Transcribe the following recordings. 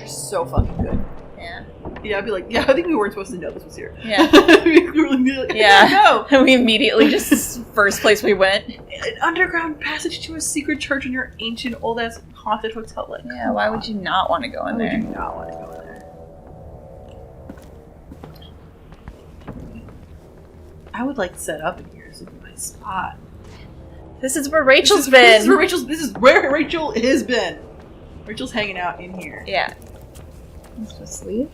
You're so fucking good. Yeah. Yeah, I'd be like, yeah, I think we weren't supposed to know this was here. Yeah. We were like, Yeah. no. We immediately just, first place we went. An underground passage to a secret church in your ancient, old-ass haunted hotel. Like, Yeah, why would you not want to go in there? Why would you not want to go in there? I would like to set up in here. This is my spot. This is where Rachel's been. This is where Rachel has been. Rachel's hanging out in here. Yeah. I'm supposed to leave?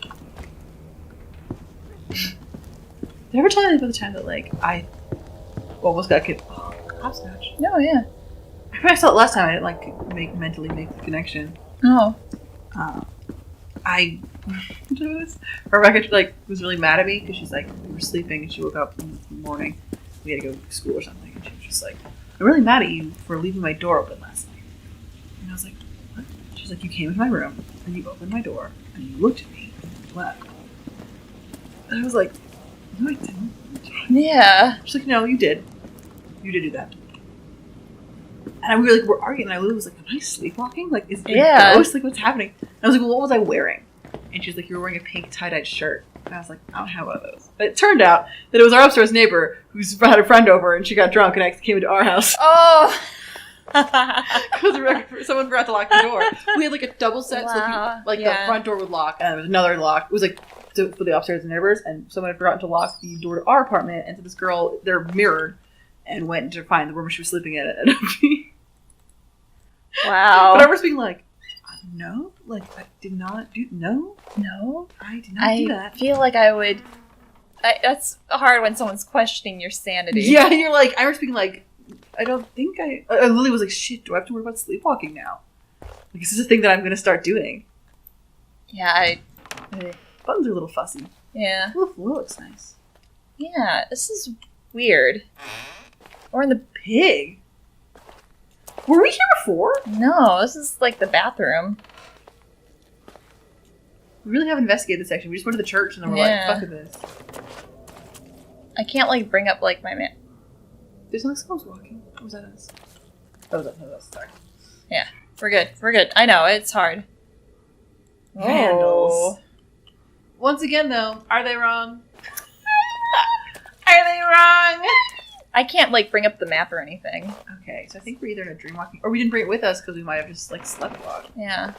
Did I ever tell you about the time that, like, I almost got killed? Oh, hopscotch. No, yeah. I saw it last time. I didn't, like, mentally make the connection. Oh. Rebecca, like, was really mad at me because she's like, we were sleeping and she woke up in the morning. We had to go to school or something. And she was just like, I'm really mad at you for leaving my door open last night. And I was like, what? She's like, you came into my room and you opened my door and you looked at me and you left. And I was like, no, I didn't. Yeah. She's like, no, you did. You did do that. And we were arguing, and I literally was like, am I sleepwalking? Like, is it a ghost? Like, what's happening? And I was like, well, what was I wearing? And she's like, you were wearing a pink tie-dyed shirt. And I was like, I don't have one of those. But it turned out that it was our upstairs neighbor who had a friend over, and she got drunk and came into our house. Oh! Because someone forgot to lock the door. We had, like, a double set, Wow. so the front door would lock, and there was another lock. It was, like, for the upstairs neighbors, and someone had forgotten to lock the door to our apartment, and so this girl, they're mirrored, and went to find the room she was sleeping in. And wow. But I was being like, no, like, I did not do, no, I did not do that. I feel like I would, that's hard when someone's questioning your sanity. Yeah, you're like, I was being like, I don't think I literally was like, shit, do I have to worry about sleepwalking now? Like, this is a thing that I'm going to start doing. Yeah, Buttons are a little fussy. Yeah. The floor looks nice. Yeah, this is weird. Or in the pig. Were we here before? No, this is like the bathroom. We really haven't investigated this section. We just went to the church and then we're like, fuck this. I can't like bring up like my man. There's no skulls walking. Or was that us? That was us. Sorry. Yeah, we're good. We're good. I know, it's hard. Vandals. Oh. Once again, though, are they wrong? Are they wrong? I can't like bring up the map or anything. Okay, so I think we're either in a dream walking, or we didn't bring it with us because we might have just like slept walked. Yeah.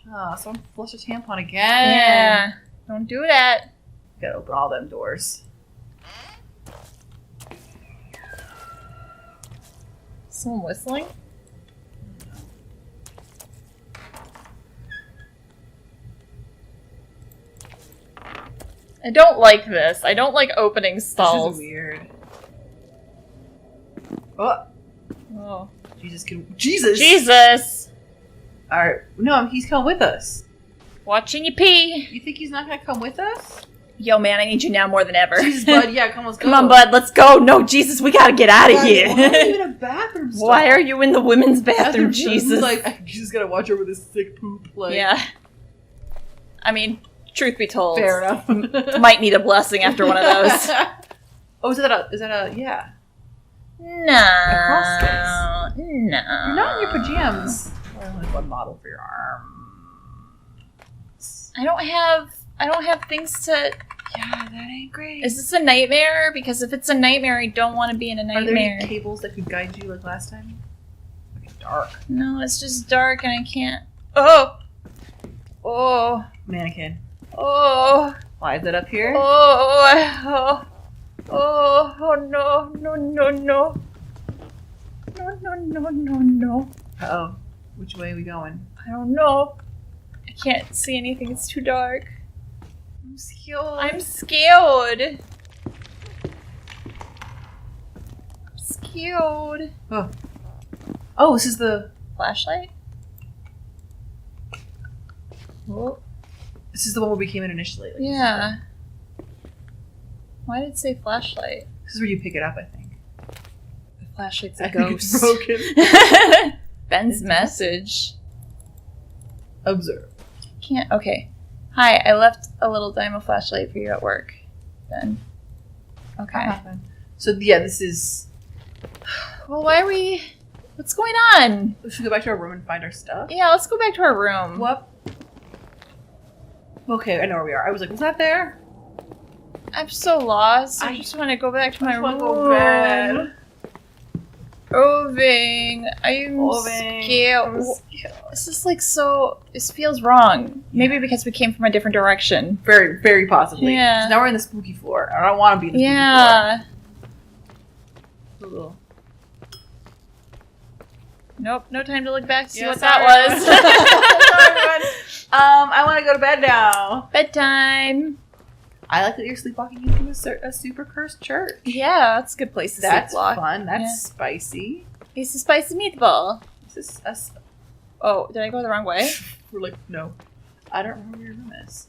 Oh, someone flushed a tampon again. Yeah. Don't do that. Gotta open all them doors. Someone whistling? I don't like this. I don't like opening stalls. This is weird. Oh. Oh. Jesus. Jesus! Alright. No, he's coming with us. Watching you pee. You think he's not gonna come with us? Yo, man, I need you now more than ever. Jesus, bud. Yeah, come on, let's go. Come on, bud. Let's go. No, Jesus, we gotta get out of here. Why are you in a bathroom stall? Why are you in the women's bathroom, Jesus? Like, Jesus gotta watch over this sick poop. Like. Yeah. I mean, truth be told. Fair enough. Might need a blessing after one of those. Oh, is that a, yeah. No. A No. You're not in your pajamas. Or only one model for your arms. I don't have things to... Yeah, that ain't great. Is this a nightmare? Because if it's a nightmare, I don't want to be in a nightmare. Are there any cables that could guide you like last time? Like it's dark. No, it's just dark and I can't... Oh! Oh! Mannequin. Oh! Why is it up here? Oh! Oh! Oh, no! No, no, no! No, no, no, no, no. Uh-oh. Which way are we going? I don't know. I can't see anything. It's too dark. I'm scared. I'm scared. I'm scared. Oh. Oh, this is the... Flashlight? Oh. This is the one where we came in initially. Like, Yeah. Why did it say flashlight? This is where you pick it up, I think. The flashlight's I a think ghost. it's broken. Ben's message. Observe. Can't. Okay. Hi, I left a little dime of flashlight for you at work. Ben. Okay. So, yeah, this is... Well, why are we... What's going on? We should go back to our room and find our stuff. Yeah, let's go back to our room. What? Okay, I know where we are. I was like, was that there? I'm so lost. I just want to go back to my room. Go bed. Irving, I'm scared. This is like so. This feels wrong. Maybe because we came from a different direction. Very, very possibly. Yeah. 'Cause now we're in the spooky floor. I don't want to be in the spooky floor. Nope, no time to look back to see what sorry. that was. Sorry, everyone. I want to go to bed now. Bedtime. I like that you're sleepwalking into a super cursed church. Yeah, that's a good place to That's sleepwalk. fun. That's spicy. It's a spicy meatball. This is us. Oh, did I go the wrong way? We're like, no. I don't remember where your room is.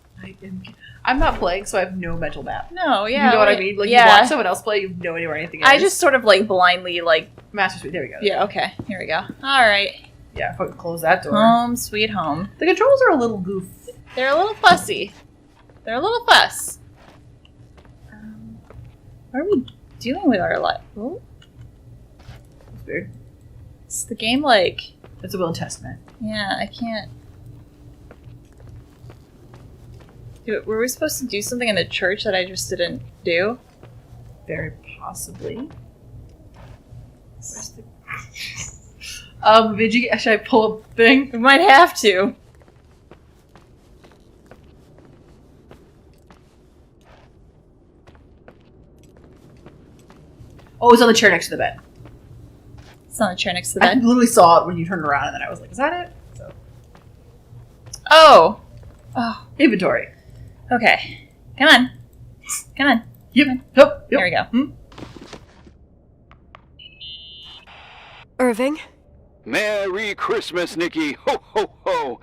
I'm not playing, so I have no mental map. No, yeah. You know what I mean? Like, you watch someone else play, you have no idea where anything is. I just sort of like blindly like... Master Suite, there we go. Yeah, okay. Here we go. Alright. Yeah, fucking close that door. Home sweet home. The controls are a little goof. They're a little fussy. They're a little fuss. What are we doing with our life? Oh, That's weird. is the game like... It's a will and testament. Yeah, I can't... Were we supposed to do something in the church that I just didn't do? Very possibly. Where's the... should I pull a thing? We might have to. Oh, it's on the chair next to the bed. It's on the chair next to the I bed. literally saw it when you turned around, and then I was like, is that it? So, Oh! Oh, inventory. okay. Come on. Come on. Yep. Come on. Yep. There we go. Irving? Merry Christmas, Nikki! Ho, ho, ho!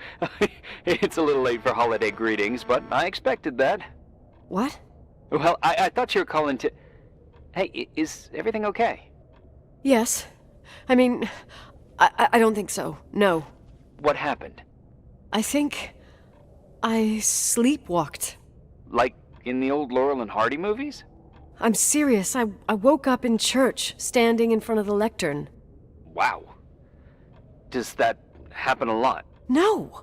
It's a little late for holiday greetings, but I expected that. What? Well, I thought you were calling to... Hey, is everything okay? Yes. I mean, I don't think so. No. What happened? I think I sleepwalked. Like in the old Laurel and Hardy movies? I'm serious. I woke up in church, standing in front of the lectern. Wow. Does that happen a lot? No!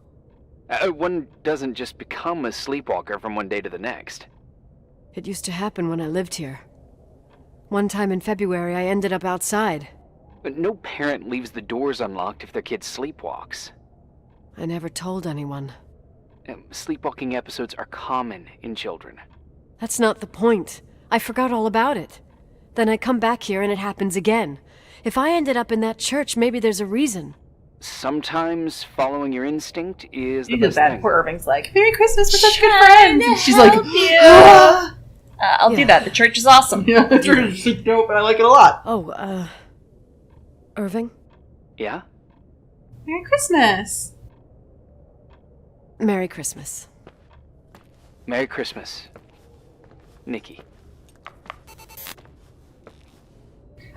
One doesn't just become a sleepwalker from one day to the next. It used to happen when I lived here. One time in February, I ended up outside. But no parent leaves the doors unlocked if their kid sleepwalks. I never told anyone. Sleepwalking episodes are common in children. That's not the point. I forgot all about it. Then I come back here and it happens again. If I ended up in that church, maybe there's a reason. Sometimes following your instinct is the You did best that. thing. Poor Irving's like, Merry Christmas, we're such good friends. And she's like, I'll do that. The church is awesome. yeah, it's really dope, and I like it a lot. Oh, Irving? Yeah? Merry Christmas. Merry Christmas. Merry Christmas, Nikki.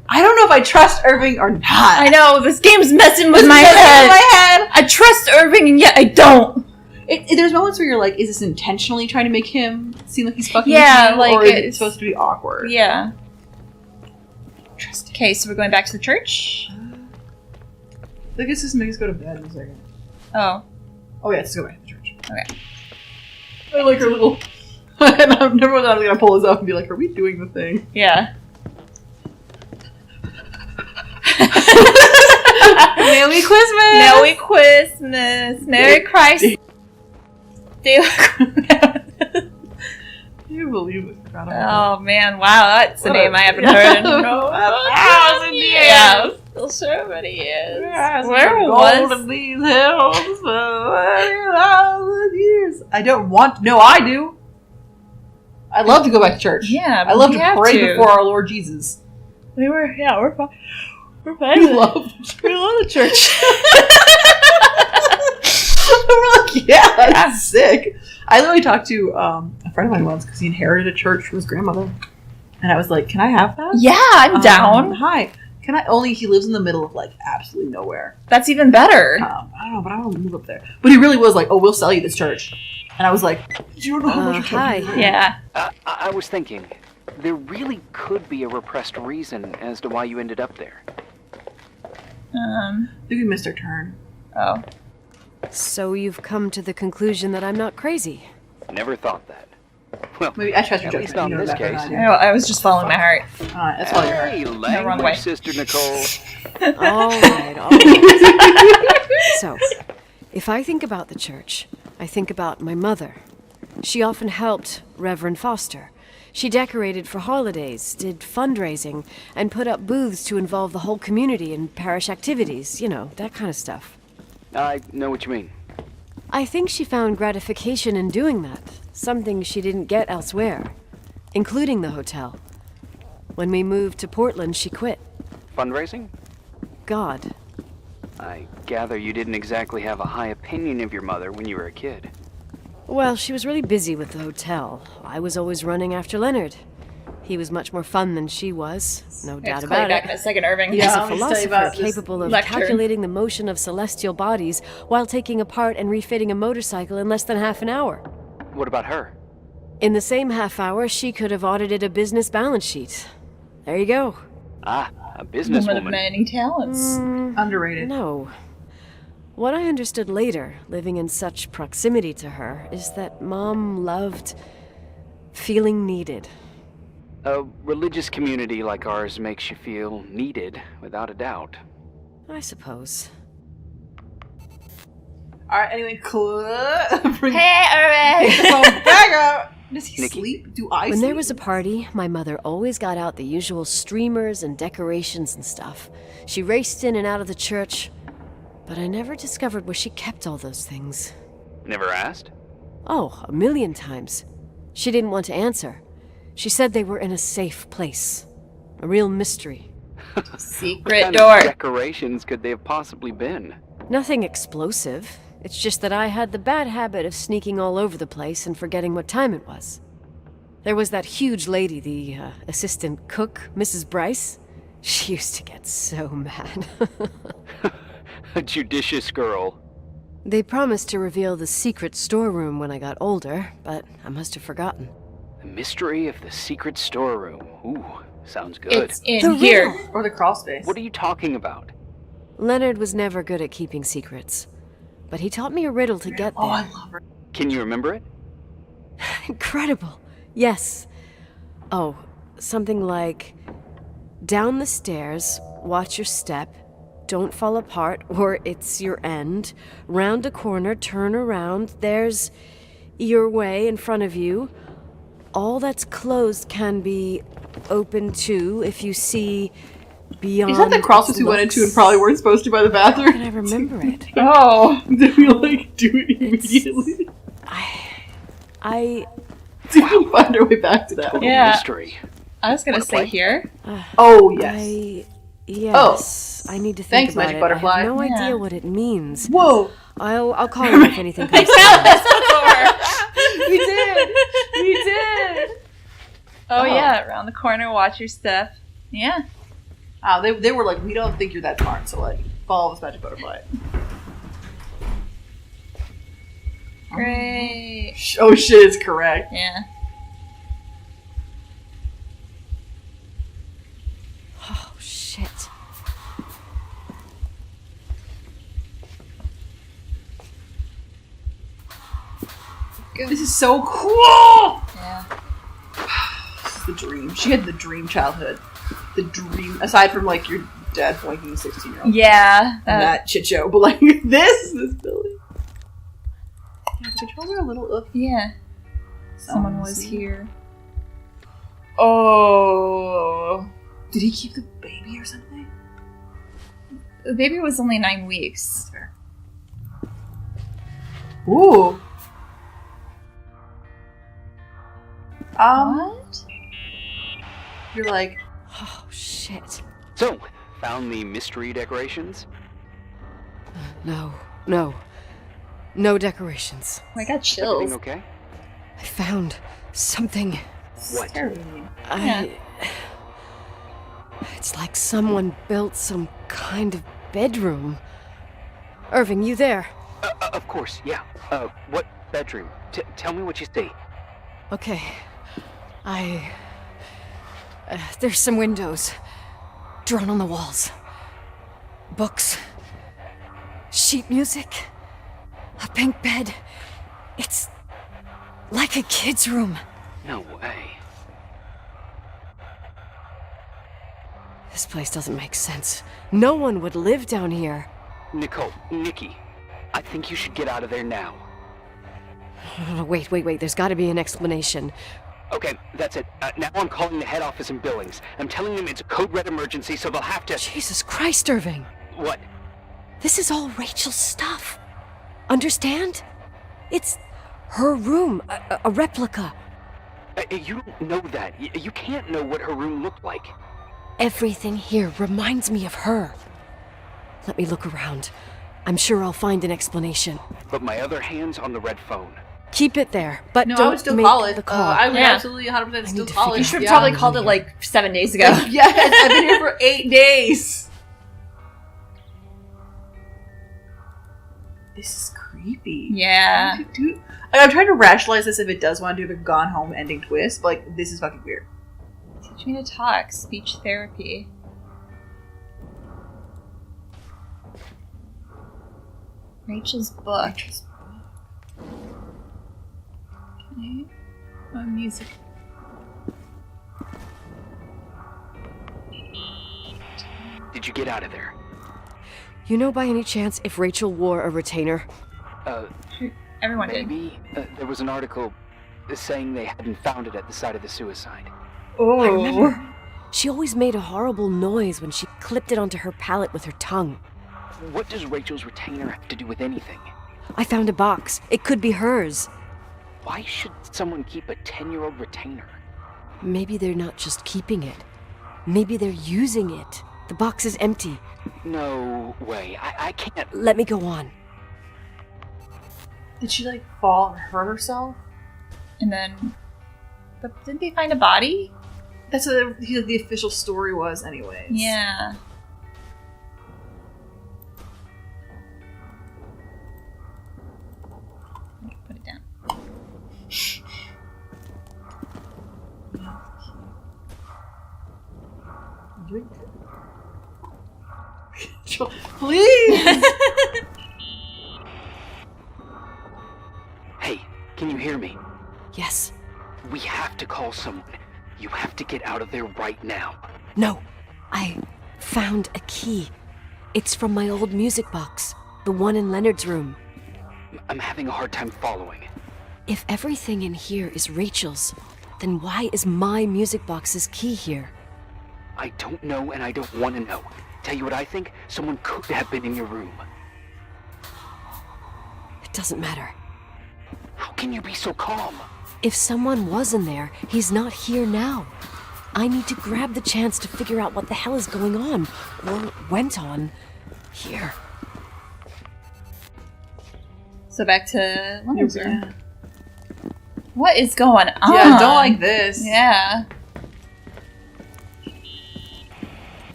I don't know if I trust Irving or not. I know, this game's messing with It's my messing head. with my head. I trust Irving and yet I don't. There's moments where you're like, is this intentionally trying to make him seem like he's fucking Yeah, with you, like or is it it's- supposed to be awkward? Yeah. Trust him. Okay, so we're going back to the church? I guess just make us go to bed in a second. Oh. Oh yeah, let's go back to the church. Okay. I like her little... and I'm never gonna pull this up and be like, are we doing the thing? Yeah. Merry Christmas! Merry Christmas! Merry Christ! Can you believe it? Oh man, wow, that's a What name a- I haven't heard in No, 1,000 years. Yeah, still so many years. Yes, Where been was... gold in these hills for 1,000 years? I don't want... No, I do. I love to go back to church. Yeah, I love we to have pray to. before our Lord Jesus. We're fine. We're fine. We love the church. We're like, yeah, that's sick. I literally talked to a friend of mine once because he inherited a church from his grandmother. And I was like, can I have that? Yeah, I'm down. Hi. Can I? Only he lives in the middle of like absolutely nowhere. That's even better. I don't know, but I want to move up there. But he really was like, oh, we'll sell you this church. And I was like, you don't know how much Hi. Yeah. I was thinking, there really could be a repressed reason as to why you ended up there. I think we missed our turn. Oh. So you've come to the conclusion that I'm not crazy. Never thought that. Well, Maybe I trust your at least judgment. on You know this better than case. I do. I was just following my heart. That's all your heart. Hey, wrong language, way. Sister Nicole. All right. So, if I think about the church, I think about my mother. She often helped Reverend Foster. She decorated for holidays, did fundraising, and put up booths to involve the whole community in parish activities, you know, that kind of stuff. I know what you mean. I think she found gratification in doing that, something she didn't get elsewhere, including the hotel. When we moved to Portland, she quit. Fundraising? God. I gather you didn't exactly have a high opinion of your mother when you were a kid. Well, she was really busy with the hotel. I was always running after Leonard. He was much more fun than she was, no doubt about back it. that second Irving. He was Yeah, a let me tell you about philosopher this capable of lecture. calculating the motion of celestial bodies while taking apart and refitting a motorcycle in less than half an hour. What about her? In the same half hour, she could have audited a business balance sheet. There you go. Ah, a Woman of businesswoman. many talents. Underrated. No. What I understood later, living in such proximity to her, is that Mom loved feeling needed. A religious community like ours makes you feel needed, without a doubt. I suppose. Alright, anyway, bring Hey, the phone back up. Does he Nikki? sleep? Do I When sleep? there was a party, my mother always got out the usual streamers and decorations and stuff. She raced in and out of the church, but I never discovered where she kept all those things. Never asked? Oh, a million times. She didn't want to answer. She said they were in a safe place. A real mystery. What Secret kind door. of decorations could they have possibly been? Nothing explosive. It's just that I had the bad habit of sneaking all over the place and forgetting what time it was. There was that huge lady, the assistant cook, Mrs. Bryce. She used to get so mad. A judicious girl. They promised to reveal the secret storeroom when I got older, but I must have forgotten. The mystery of the secret storeroom. Ooh, sounds good. It's in The here. riddle. Or the crawl space. What are you talking about? Leonard was never good at keeping secrets, but he taught me a riddle to get Oh, I there. love her. Can you remember it? Incredible. Yes. Oh, something like, down the stairs, watch your step, don't fall apart or it's your end, round a corner, turn around, there's your way in front of you. All that's closed can be open too if you see beyond. Is that the crawl space we went into and looks. probably weren't supposed to by the bathroom? Can I remember it? Oh. Did we like do it immediately? I Did we find our way back to that one? Yeah. Mystery. I was gonna Wanna say play? here. Oh, yes. Yes. I need to think Thanks, about Magic it. Butterfly. I have no Yeah. idea what it means. Whoa. I'll call you if anything comes to Tell mind. us before. We did. We did. Oh yeah, around the corner, watch your step. Yeah. They were like, we don't think you're that smart, so like, follow this Magic Butterfly. Great. Oh shit, it's correct. Yeah. Oh, shit. This is so cool! Yeah. This is the dream. She had the dream childhood. The dream, aside from like your dad boinking a 16-year-old. Yeah. And that shit show, but like this building. Yeah, the controls are a little Yeah. Someone was see. here. Oh. Did he keep the baby or something? The baby was only 9 weeks. Fair. Ooh. What? You're like, Oh, shit. So, found the mystery decorations? No. No decorations. I got chills. Everything okay? I found something. What? Yeah. It's like someone built some kind of bedroom. Irving, you there? Of course, yeah. What bedroom? Tell me what you see. Okay. There's some windows drawn on the walls. Books. Sheet music. A pink bed. It's like a kid's room. No way. This place doesn't make sense. No one would live down here. Nikki, I think you should get out of there now. No, wait. There's gotta be an explanation. Okay, that's it. Now I'm calling the head office in Billings. I'm telling them it's a code red emergency, so they'll have to... Jesus Christ, Irving. What? This is all Rachel's stuff. Understand? It's her room, a replica. You don't know that. You can't know what her room looked like. Everything here reminds me of her. Let me look around. I'm sure I'll find an explanation. But my other hand's on the red phone. Keep it there, but No, don't I would still make call it. the call. I would Yeah. absolutely 100% still need to call figure it. You should have Yeah. probably called it like 7 days ago. Yes, I've been here for 8 days. This is creepy. Yeah. I'm trying to rationalize this if it does want to do a gone home ending twist, but like, this is fucking weird. Teach me to talk. Speech therapy. Rachel's book. Okay. Oh, music. Did you get out of there? You know by any chance if Rachel wore a retainer? Everyone did. Maybe. There was an article saying they hadn't found it at the site of the suicide. I remember. She always made a horrible noise when she clipped it onto her palate with her tongue. What does Rachel's retainer have to do with anything? I found a box. It could be hers. Why should someone keep a 10-year-old retainer? Maybe they're not just keeping it. Maybe they're using it. The box is empty. No way. I can't. Let me go on. Did she like fall and hurt herself? And then... But didn't they find a body? That's what the official story was anyways. Yeah. Put it down. Please! Hey, can you hear me? Yes. We have to call someone. You have to get out of there right now. No. I found a key. It's from my old music box. The one in Leonard's room. I'm having a hard time following. If everything in here is Rachel's, then why is my music box's key here? I don't know and I don't want to know. Tell you what I think? Someone could have been in your room. It doesn't matter. How can you be so calm? If someone was in there, he's not here now. I need to grab the chance to figure out what the hell is going on, or went on, here. So back to Leonard's room. Yeah. What is going on? Yeah, don't like this. Yeah.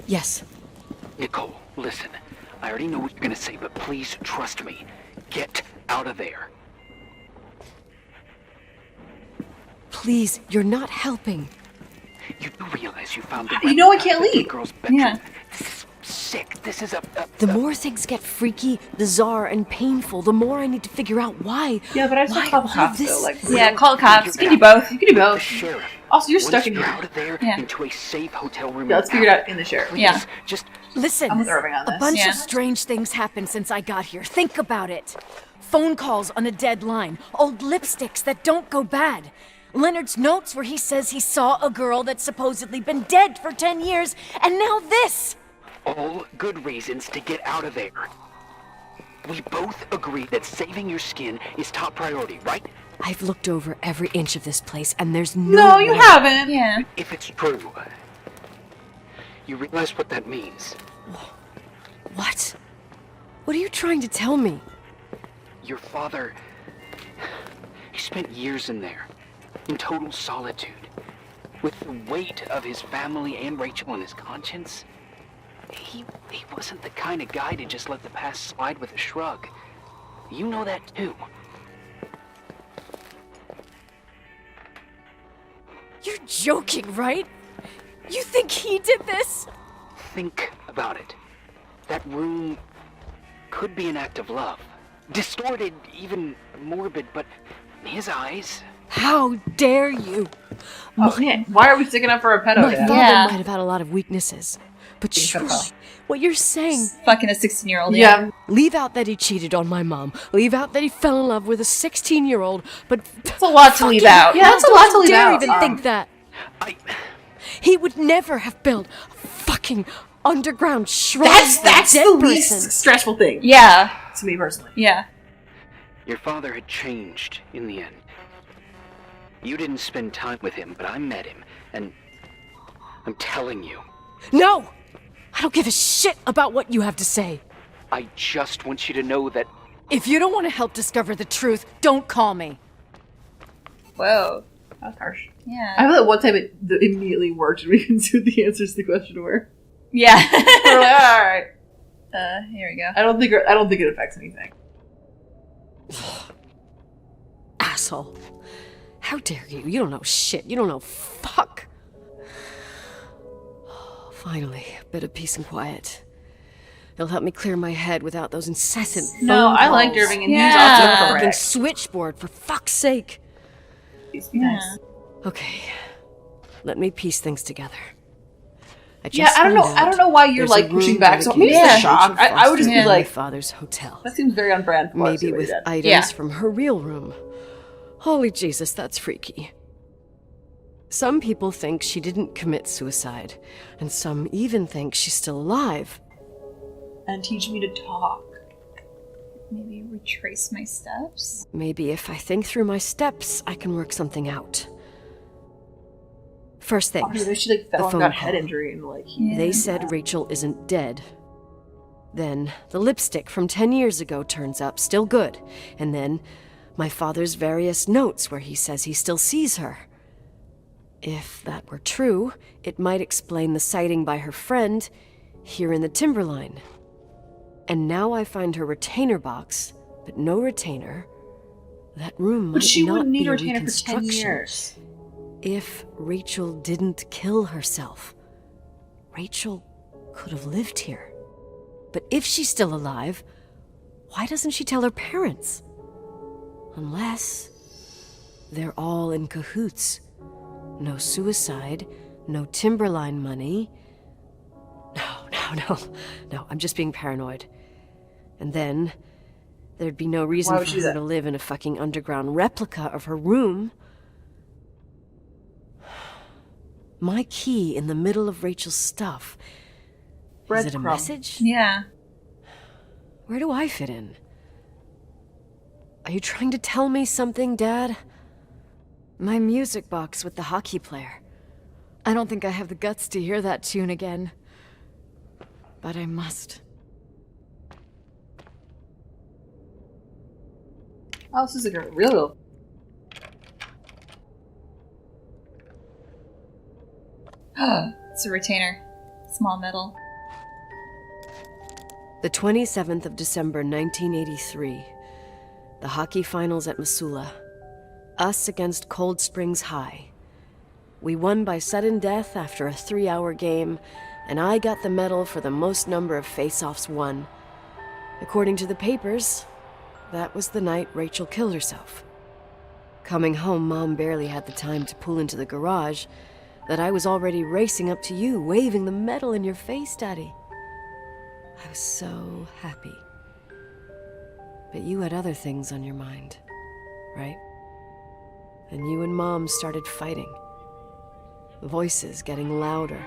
Yes. Nicole, listen. I already know what you're gonna say, but please trust me. Get out of there. Please, you're not helping. You do realize you found the You know I replica can't of the leave. girl's bedroom. Yeah. This is sick. This is a The more things get freaky, bizarre, and painful, the more I need to figure out why. Yeah, but I still Why call the all cops this? though. Like, Yeah, call the cops. You can do both. you can do the both. sheriff. Also, you're Once stuck in you're here. out of there, Yeah. into a safe hotel room. Yeah, let's figure it out in the sheriff. Please, Yeah. just Listen, I'm with Irving on a this. bunch Yeah. of strange things happened since I got here. Think about it. Phone calls on a dead line, old lipsticks that don't go bad. Leonard's notes where he says he saw a girl that's supposedly been dead for 10 years, and now this! all good reasons to get out of there. We both agree that saving your skin is top priority, right? I've looked over every inch of this place, and there's No, you way- haven't. Yeah. If it's true, you realize what that means. What? What are you trying to tell me? Your father, he spent years in there, in total solitude, with the weight of his family and Rachel on his conscience. He wasn't the kind of guy to just let the past slide with a shrug. You know that too. You're joking, right? You think he did this? Think about it. That room could be an act of love. Distorted, even morbid, but in his eyes... How dare you? Oh, man. Why are we sticking up for a pedo? My Dad? father Yeah. might have had a lot of weaknesses, but He's a surely pedophile. what you're saying... Fucking a 16-year-old. Yeah. Leave out that he cheated on my mom. Leave out that he fell in love with a 16-year-old, but... That's a lot to leave out. Yeah, that's a lot to leave dare out. even think that. He would never have built a fucking underground shrine for a That's dead the person. least stressful thing. Yeah. To me personally. Yeah. Your father had changed in the end. You didn't spend time with him, but I met him, and I'm telling you, No! I don't give a shit about what you have to say. I just want you to know that If you don't want to help discover the truth, don't call me. Whoa. That was harsh. Yeah. I feel that one time it immediately worked and we can see what the answers to the question were. Yeah. We're like, alright. Here we go. I don't think it affects anything. Asshole. How dare you? You don't know shit. You don't know fuck. Finally, a bit of peace and quiet. It'll help me clear my head without those incessant phone No, I like calls. Irving and Yeah. he's Fucking also correct. switchboard, for fuck's sake. Please be nice. Okay, let me piece things together. Yeah, I don't know. I don't know why you're there's a like pushing room back. So dedicated maybe it's to a shock. Rachel I would just Foster be in my like, father's hotel. that seems very on brand for us. Maybe what he with did. items Yeah. from her real room. Holy Jesus, that's freaky. Some people think she didn't commit suicide, and some even think she's still alive. And teach me to talk. Maybe retrace my steps. Maybe if I think through my steps, I can work something out. First Oh, thing, maybe she like fell and phone got call. head injury and like. they said Rachel isn't dead. Then the lipstick from 10 years ago turns up, still good. And then my father's various notes where he says he still sees her. If that were true, it might explain the sighting by her friend here in the timberline. And now I find her retainer box, but no retainer. That room might But she not wouldn't need be a a retainer for 10 reconstruction. years. If Rachel didn't kill herself, Rachel could have lived here. But if she's still alive, why doesn't she tell her parents? Unless they're all in cahoots. No suicide, no timberline money. No, I'm just being paranoid. And then there'd be no reason Why for would she do her that? to live in a fucking underground replica of her room. My key in the middle of Rachel's stuff. Is it a Breadcrumb. message? Yeah. Where do I fit in? Are you trying to tell me something, Dad? My music box with the hockey player. I don't think I have the guts to hear that tune again. But I must. Oh, this is like a real. It's a retainer. Small metal. The 27th of December, 1983. The hockey finals at Missoula. Us against Cold Springs High. We won by sudden death after a 3-hour game, and I got the medal for the most number of face-offs won. According to the papers, that was the night Rachel killed herself. Coming home, Mom barely had the time to pull into the garage that I was already racing up to you, waving the medal in your face, Daddy. I was so happy. But you had other things on your mind, right? And you and Mom started fighting. Voices getting louder.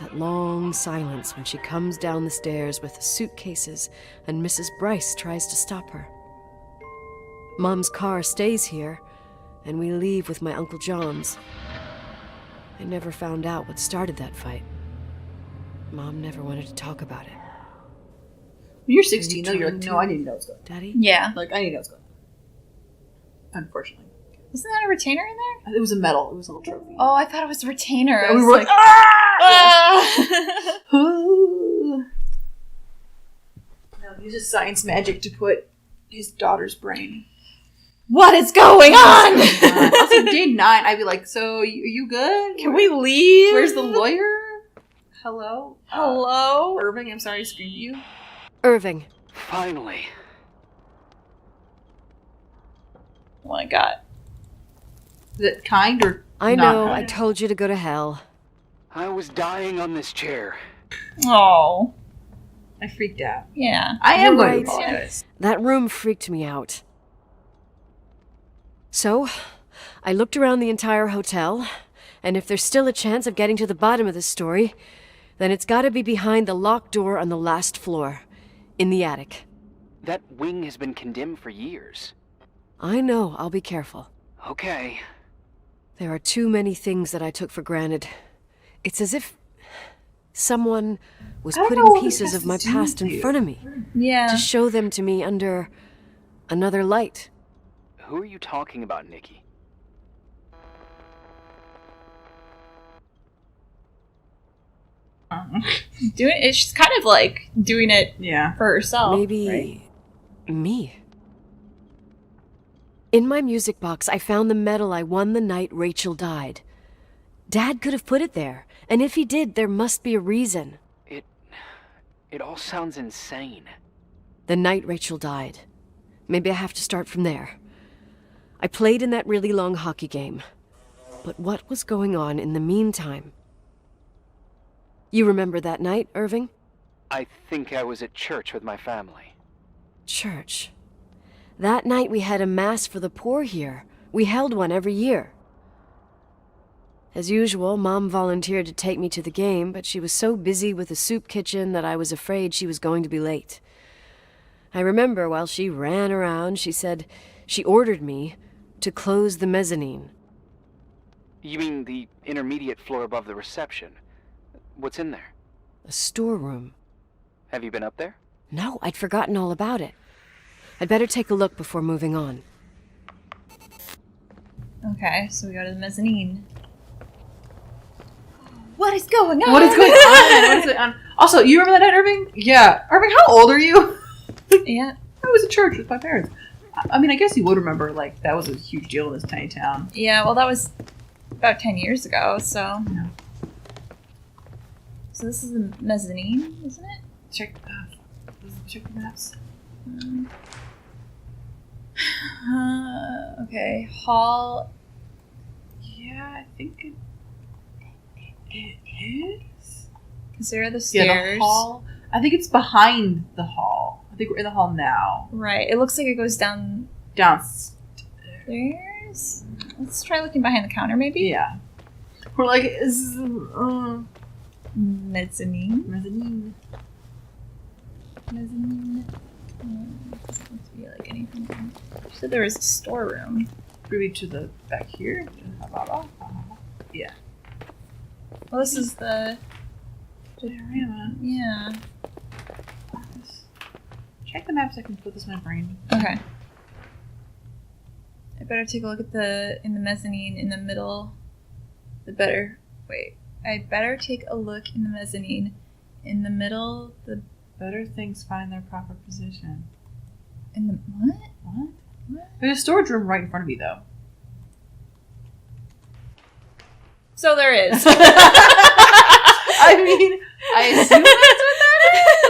That long silence when she comes down the stairs with the suitcases and Mrs. Bryce tries to stop her. Mom's car stays here, and we leave with my Uncle John's. I never found out what started that fight. Mom never wanted to talk about it. When you're 16, though, Are you you're like, trying no, to- I need to know what's going on. Daddy? Yeah. Like, I need to know what's going on. Unfortunately. Isn't that a retainer in there? It was a medal. It was a little trophy. Oh, I thought it was a retainer. I And we was were like, ah! no, use his science magic to put his daughter's brain. What is going on? Also, day 9, I'd be like, so, are you good? Can we leave? Where's the lawyer? Hello? Hello? Irving, I'm sorry I screamed at you. Irving. Finally. Oh my god. Is it kind or I not know, I kind? told you to go to hell. I was dying on this chair. Oh. I freaked out. Yeah. I am You're going right. to apologize. That room freaked me out. So, I looked around the entire hotel, and if there's still a chance of getting to the bottom of this story, then it's gotta be behind the locked door on the last floor, in the attic. That wing has been condemned for years. I know, I'll be careful. Okay. There are too many things that I took for granted. It's as if someone was I don't know putting what this pieces has of my to do past with in you. front of me, Yeah. to show them to me under another light. Who are you talking about, Nikki? She's kind of like doing it Yeah. for herself. Maybe right? me. In my music box, I found the medal I won the night Rachel died. Dad could have put it there, and if he did, there must be a reason. It all sounds insane. The night Rachel died. Maybe I have to start from there. I played in that really long hockey game. But what was going on in the meantime? You remember that night, Irving? I think I was at church with my family. Church. That night we had a mass for the poor here. We held one every year. As usual, Mom volunteered to take me to the game, but she was so busy with the soup kitchen that I was afraid she was going to be late. I remember while she ran around, she said she ordered me to close the mezzanine. You mean the intermediate floor above the reception? What's in there? A storeroom. Have you been up there? No, I'd forgotten all about it. I'd better take a look before moving on. Okay, so we go to the mezzanine. What is going on? What is going on? What is it on? Also, you remember that night, Irving? Yeah. Irving, how old are you? Yeah. I was at church with my parents. I mean, I guess you would remember, like, that was a huge deal in this tiny town. Yeah, well, that was about 10 years ago, so. Yeah. So this is the mezzanine, isn't it? Check the maps. Okay, hall. Yeah, I think it is. Is there the Yeah, stairs? the hall. I think it's behind the hall. I think we're in the hall now. Right, it looks like it goes down Downstairs. stairs. Let's try looking behind the counter, maybe? Yeah. We're like, Mezzanine. mezzanine. Mezzanine. Doesn't look to be like anything. She said there was a storeroom. Maybe to the back here. Yeah. Well, this is the. Diorama. Yeah. Check the maps. I can put this in my brain. Okay. I better take a look at in the mezzanine in the middle. I better take a look in the mezzanine in the middle. The Better things find their proper position. in the what? What? There's a storage room right in front of me, though. So there is. I mean, I assume that's what that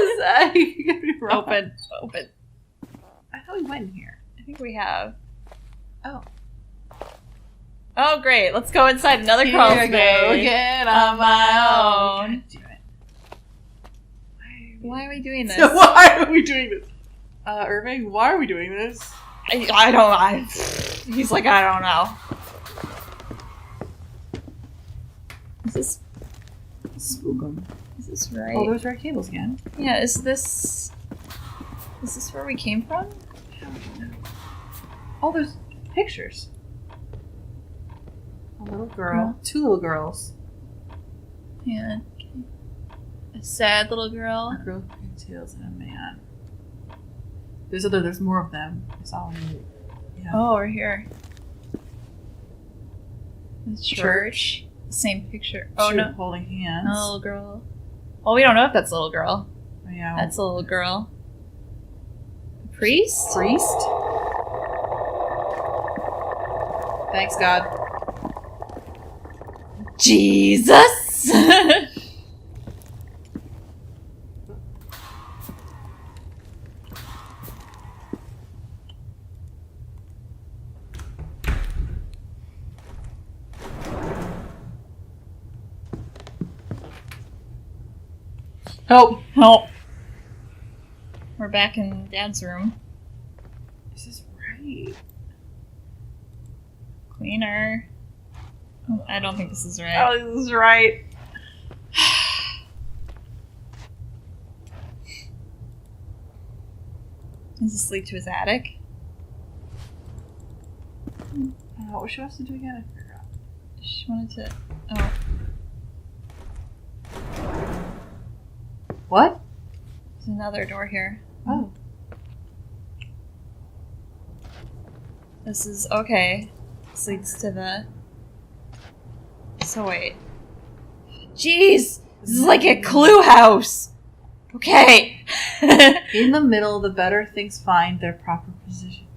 is. I could be wrong. Open. I thought we went in here. I think we have. Oh. Oh, great. Let's go inside another crawl Here I go again on my own. God damn it. Why are we doing this? Why are we doing this? Irving, why are we doing this? I don't. He's like, I don't know. Is this? Spook 'em. Is this right? Oh, there's red cables again. Yeah. Is this where we came from? Oh, there's pictures. A little girl. Two little girls. Yeah. Okay. A sad little girl. A girl with pigtails and a man. There's more of them. I saw one. Yeah. Oh, we're here. The church. The same picture. Oh Two no. holding hands. A little girl. Well, we don't know if that's a little girl. Oh, yeah. That's a little girl. A priest? Priest? Thanks, God. Jesus! Help. Help. We're back in Dad's room. This is right. Cleaner. Oh, I don't think this is right. Oh, this is right. Is this lead to his attic? What she wants to do again? I forgot. She wanted to... Oh. What? There's another door here. Oh. This is... Okay. This leads to the... So wait. Jeez! This is like a clue house! Okay! In the middle, the better things find their proper position.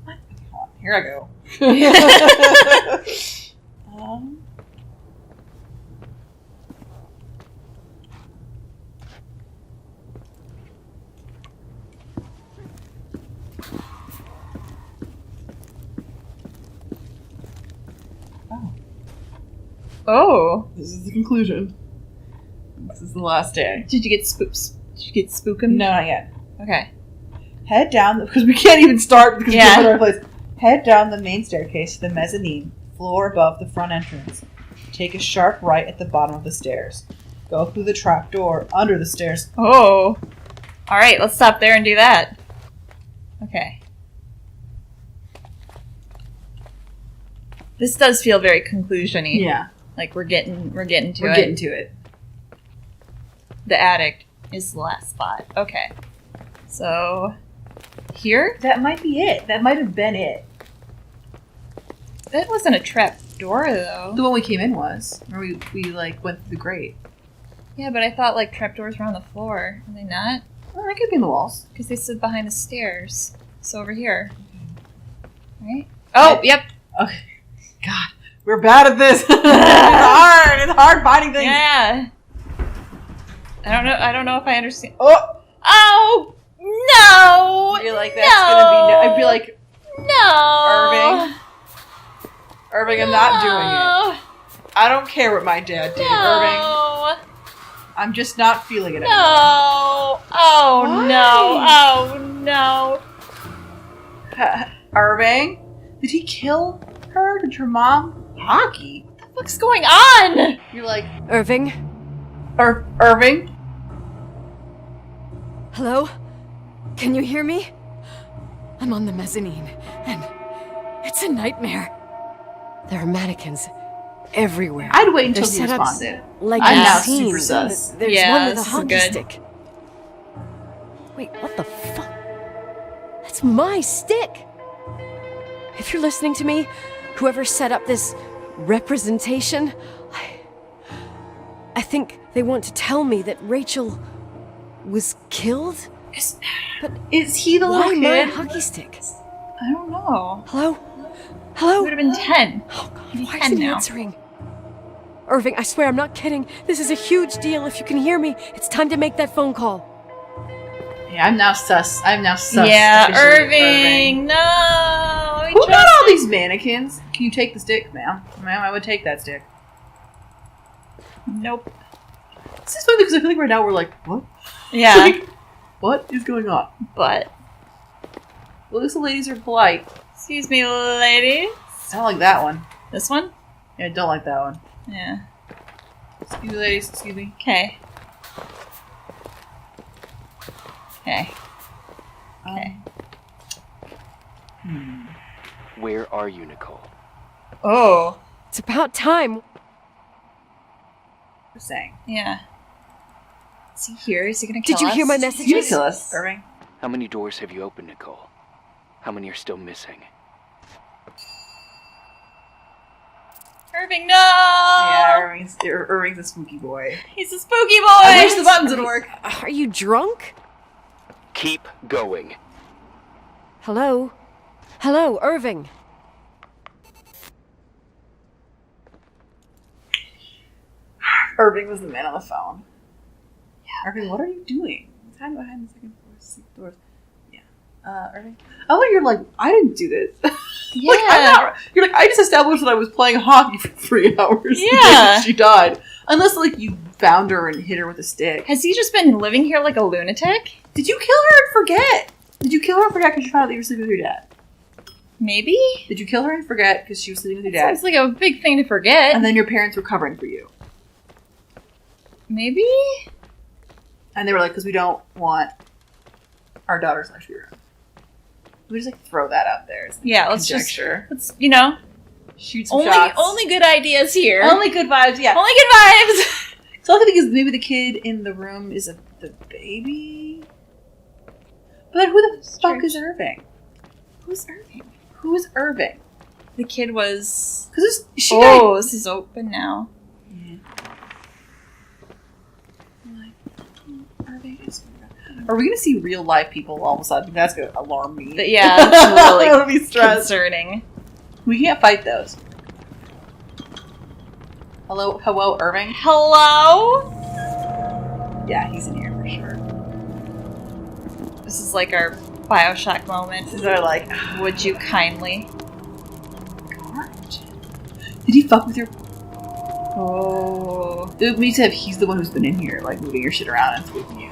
What? Okay, hold on. Here I go. Oh. This is the conclusion. This is the last day. Did you get spooks? Did you get spookum? No, not yet. Okay. Head down, because we can't even start because Yeah. we're in our place. Head down the main staircase to the mezzanine, floor above the front entrance. Take a sharp right at the bottom of the stairs. Go through the trap door under the stairs. Oh. Alright, let's stop there and do that. Okay. This does feel very conclusion-y. Yeah, Like we're getting to we're it. getting to it. The attic is the last spot. Okay. So here? That might be it. That might have been it. That wasn't a trap door though. The one we came in was. Or we like went through the grate. Yeah, but I thought like trapdoors were on the floor. Are they not? Well, they could be in the walls. Because they stood behind the stairs. So over here. Right? Oh, yep. Okay. God, we're bad at this. It's hard finding things. Yeah. I don't know if I understand. Oh, Oh no! you're like that's gonna be. No. I'd be like, No. Irving, I'm not doing it. I don't care what my dad did, Irving. No. I'm just not feeling it anymore. No. Oh Why? no. Oh no. Irving, did he kill her? Did your mom hockey? What's going on? You're like, Irving? Irving. Hello? Can you hear me? I'm on the mezzanine, and it's a nightmare. There are mannequins everywhere. I'd wait until They're he set up responded. like I'm in now scenes. super sus. There's Yeah, one with a this is hockey good. stick. Wait, what the fuck? That's my stick! If you're listening to me, whoever set up this representation, I think they want to tell me that Rachel was killed? Is he the Why little my kid? hockey stick? I don't know. Hello? It Hello? would have been 10. Oh god, Maybe why 10 isn't he now. answering? Irving, I swear I'm not kidding. This is a huge deal. If you can hear me, it's time to make that phone call. Yeah, I'm now sus. Yeah, officially, Irving. No. We Who got trust all these mannequins? Can you take the stick, ma'am? Ma'am, I would take that stick. Nope. This is funny because I feel like right now we're like, what? Yeah, Like, what is going on? but Well, at least the ladies are polite. excuse me, ladies. I don't like that one. This one? Yeah, I don't like that one. Yeah. Excuse me, ladies. Excuse me. Okay. Okay. Okay. Where are you, Nicole? Oh. It's about time. Just saying. Yeah. Is he here? Is he gonna kill Did you us? hear my Did you messages? kill us, Irving? How many doors have you opened, Nicole? How many are still missing? Irving, no! Yeah, Irving's a spooky boy. He's a spooky boy! I wish the buttons would work. Are you drunk? Keep going. Hello? Hello, Irving. Irving was the man on the phone. Yeah. Irving, what are you doing? He's hiding behind the second floor, secret doors. Yeah. Irving? Oh, you're like, I didn't do this. Yeah. Like, I'm not. You're like, I just established that I was playing hockey for 3 hours. the day Yeah. that she died. Unless, like, you found her and hit her with a stick. Has he just been living here like a lunatic? Did you kill her and forget? Did you kill her and forget because you found out that you were sleeping with your dad? Maybe? Did you kill her and forget because she was sleeping with your dad? Sounds like a big thing to forget. And then your parents were covering for you. Maybe? And they were like, because we don't want our daughter's life to be ruined. We just like throw that out there. Yeah, let's shoot some shots. Only good ideas here. Only good vibes, yeah. Only good vibes. So I think is maybe the kid in the room is the baby. But who the fuck is Irving? Who's Irving? Who is Irving? The kid was. Because this is open now. Yeah. Irving is. Are we gonna see real life people all of a sudden? That's gonna alarm me. But yeah, that's really I'm gonna be stressed. concerning. We can't fight those. Hello, Irving. Hello? Yeah, he's in here for sure. This is like our Bioshock moment. They're like, would you kindly? Did he fuck with your? Oh. It would mean to have he's the one who's been in here, like moving your shit around and swooping you.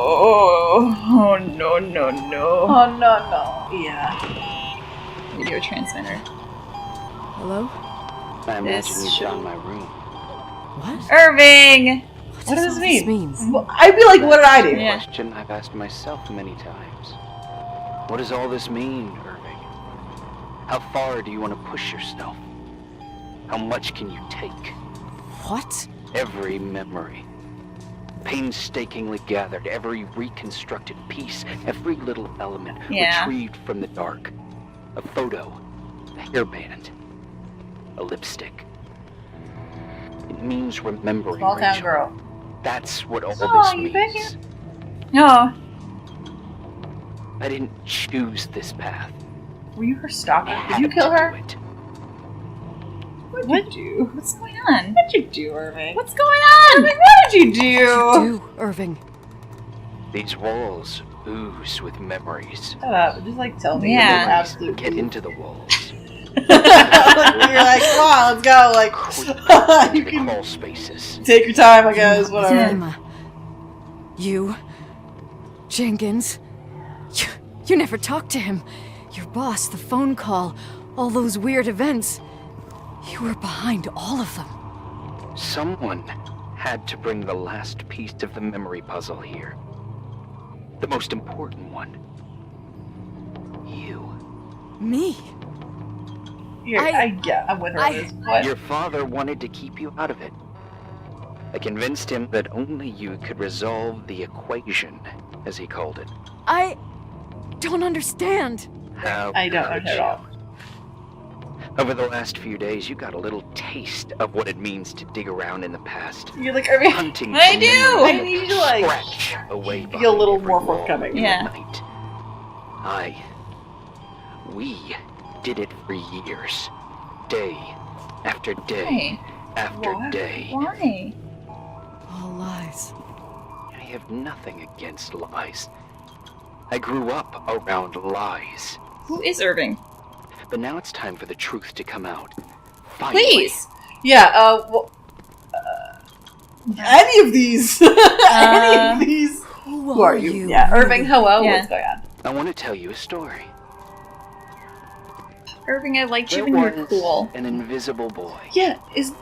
Oh no. Oh no. Yeah. Radio transmitter. Hello? I imagine This you should- found my room. What? Irving! What does all this this mean? mean? Well, I'd be like, what did I do? Yeah. Question I've asked myself many times. What does all this mean, Irving? How far do you want to push yourself? How much can you take? What? Every memory. Painstakingly gathered, every reconstructed piece, every little element Yeah. retrieved from the dark. A photo, a hairband, a lipstick. It means remembering, Small town Rachel. girl. That's what all Oh, this you means. been here? No. I didn't choose this path. Were you her stalker? I Did you had kill to her? do it. What'd you do? What's going on? What'd you do, Irving? What's going on? What did you do? You, Irving. These walls ooze with memories. Shut up. Just like tell me. Yeah. Like, absolutely. Get into the walls. You're like, come on, let's go. Like, you Into can crawl spaces. take your time, I guess. Whatever. Emma. You. Jenkins. You never talked to him. Your boss, the phone call, all those weird events. You were behind all of them. Someone had to bring the last piece of the memory puzzle here. The most important one. You. Me. Yeah, I'm with her on this. What? Your father wanted to keep you out of it. I convinced him that only you could resolve the equation, as he called it. I don't understand. How I don't could at you? all. Over the last few days, you got a little taste of what it means to dig around in the past. You're like, Irving, Hunting I for do! memories I that need you to, like, scratch away be a little behind more every wall forthcoming. in Yeah. the night. We did it for years. Day after day after Why? day. Why? All lies. I have nothing against lies. I grew up around lies. Who is Irving? But now it's time for the truth to come out. Finally. Please! Yeah, any of these. Any of these. Who are you? Yeah, Irving, hello. Yeah. What's going on? I want to tell you a story. Irving, I liked you There when you were was cool. an invisible boy. Yeah, is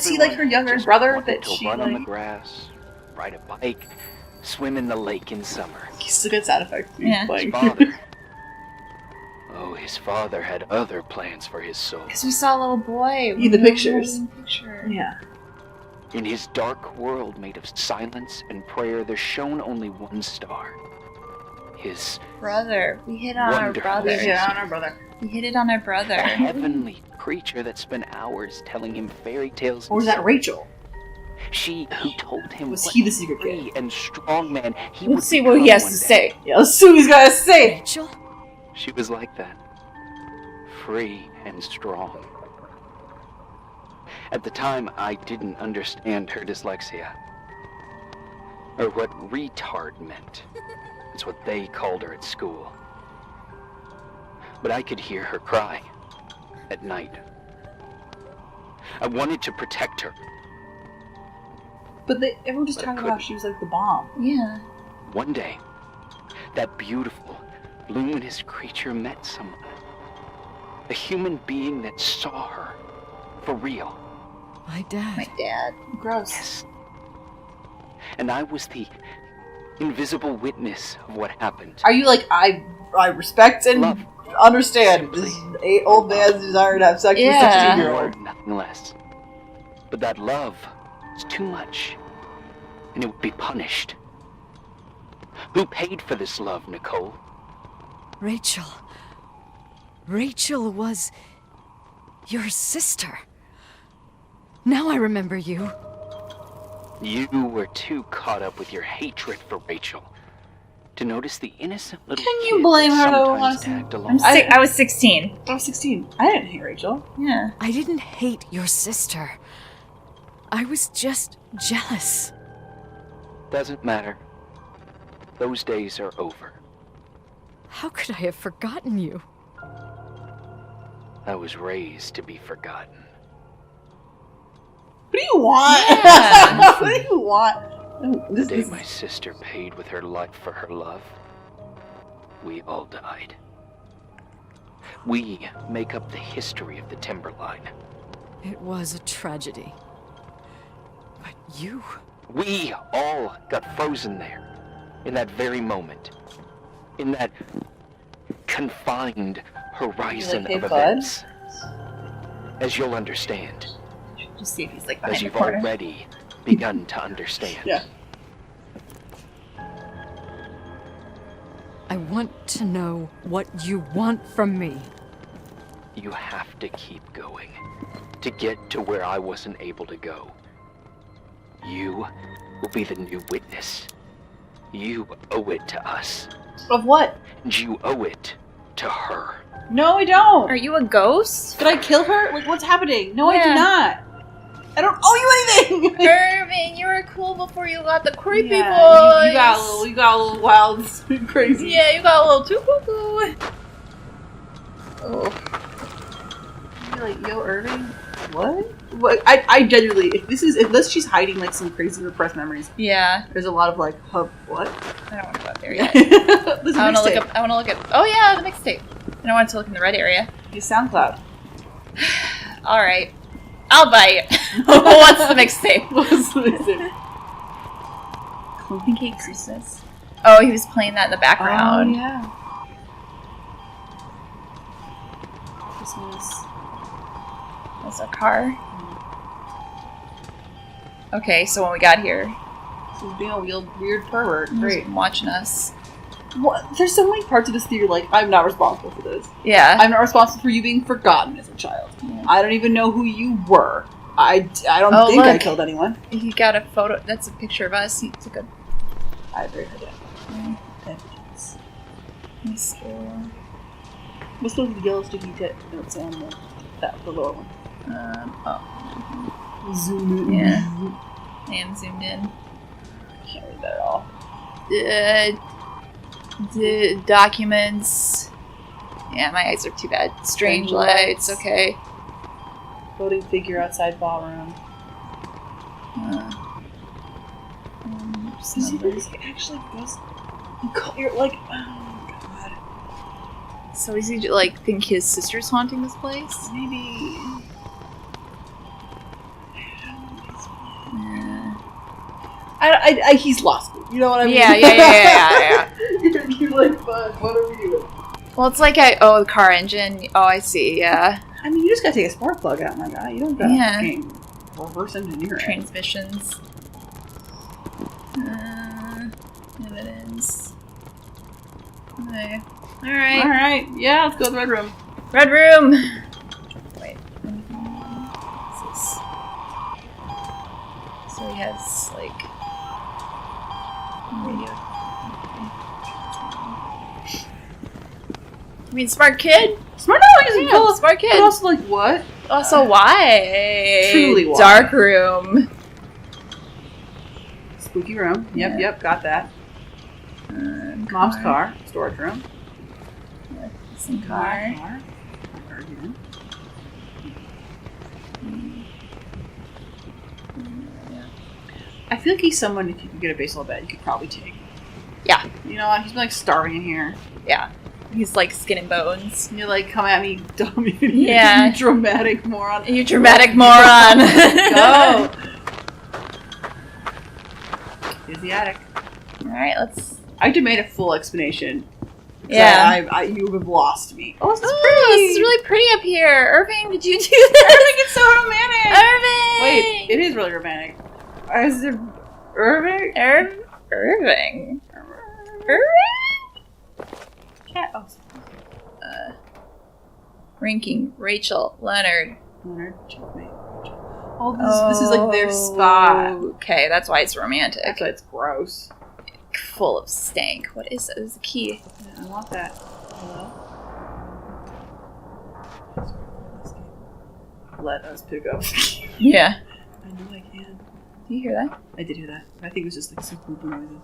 he like her younger just brother wanted that to she run on the like? grass, ride a bike, swim in the lake in summer. He still gets sound effects. He's Yeah. playing. His father. Oh, his father had other plans for his soul. Because we saw a little boy. In the pictures. Picture. Yeah. In his dark world made of silence and prayer, there shone only one star. His Brother. We hit on our Wonderful. brother. Yeah, on our brother. We hit it on our brother. a heavenly creature that spent hours telling him fairy tales. Or was that Rachel? She who told him Was what he the secret free kid? and strong man he would Let's see what he become has one to day. say. Yeah, let's see what he's got to say. Rachel? She was like that. Free and strong. At the time, I didn't understand her dyslexia. Or what retard meant. It's what they called her at school. But I could hear her cry. At night. I wanted to protect her. But everyone just But I talking about how couldn't. she was like the bomb. Yeah. One day, that beautiful, luminous creature met someone. A human being that saw her. For real. My dad. My dad. Gross. Yes. And I was the invisible witness of what happened. Are you like, I respect and Love. understand Simply. this old man's desire to have sex with a Yeah. 16-year-old? Nothing less. But that love is too much. And it would be punished. Who paid for this love, Nicole? Rachel. Rachel was your sister. Now I remember you. You were too caught up with your hatred for Rachel to notice the innocent little Can you kid blame that her, though, sometimes honestly? tagged I'm along. I was 16. I was 16. I didn't hate Rachel. Yeah. I didn't hate your sister. I was just jealous. Doesn't matter. Those days are over. How could I have forgotten you? I was raised to be forgotten. What do you want? Yeah. What do you want? Oh, The this day is my sister paid with her life for her love, we all died. We make up the history of the Timberline. It was a tragedy. But you... We all got frozen there, in that very moment. In that confined horizon Hey, of bud? events. As you'll understand, Just see if he's like as behind the you've corner. already begun to understand. Yeah. I want to know what you want from me. You have to keep going to get to where I wasn't able to go. You will be the new witness. You owe it to us. Of what? And you owe it to her. No, I don't. Are you a ghost? Did I kill her? Like, what's happening? No, I Yeah. did not. I don't owe you anything. Irving, you were cool before you got the creepy Yeah, voice. you got a little wild, and crazy. Yeah, you got a little too cuckoo. Oh. You're like, yo, Irving, what? What? I genuinely, unless she's hiding like some crazy repressed memories, Yeah, there's a lot of like, huh, what? I don't want to go out there yet. There's a I want to look mixtape. up. I want to look at. Oh yeah, the mixtape. And I want to look in the red area. Your SoundCloud. All right, I'll buy it. What's the mixtape? What's the mixtape? Clothing Cake Christmas. Oh, he was playing that in the Oh, background. yeah. Christmas. That's our car. Okay, so when we got here, So being a weird pervert. he was Great. watching us. What? There's so many parts of this that you're like, I'm not responsible for this. Yeah. I'm not responsible for you being forgotten as a child. Yeah. I don't even know who you were. I don't Oh, think I look. killed anyone. He got a photo. That's a picture of us. He took a. I have very hard evidence. What's those yellow sticky notes on the lower one? Oh, Zoom in. Yeah. I am zoomed in. Can't read that at all. The documents. Yeah, my eyes are too bad. Strange lights. Okay. Floating figure outside ballroom. Just Does he numbers. really actually goes? You're like, oh god. So is he like think his sister's haunting this place? Maybe. Yeah. He's lost me. You know what I mean? Yeah. You're like, fuck, what are we doing? Well, it's like the car engine. Oh, I see. Yeah. I mean, you just gotta take a spark plug out, my guy. You don't gotta Yeah. fucking reverse engineer it. Transmissions. Evidence. Okay. All right. Alright, yeah, let's go to the red room. Red room. Wait. What's this? So he has like radio. I mean, smart kid. Smart aleck is Yeah, cool. smart But kid. also, like, what? Also, why? Truly why? Dark room. Spooky room. Yep, Yeah. yep, got that. Mom's car. Storage room. Some car. Car. Car again. I feel like he's someone, if you could get a baseball bat, you could probably take. Yeah. You know what? He's been like starving in here. Yeah. He's like skin and bones. And you're like, come at me, dumb. Yeah. You dramatic moron. You dramatic moron. Go. Here's the attic. Alright, let's... I demand a full explanation. Yeah. You have lost me. Oh, this is Oh, pretty. this is really pretty up here. Irving, did you do this? Irving, it's so romantic. Irving! Wait, it is really romantic. Is it Irving? Irving? Cat. Oh, Ranking, Rachel, Leonard. Leonard, checkmate. Oh, this is like their spot. Okay, that's why it's romantic. That's why it's gross. Full of stank. What is it? There's a key. Yeah, I want that. Hello? Let us pick up. Yeah. I know I can. Do you hear that? I did hear that. I think it was just like some poopy noises.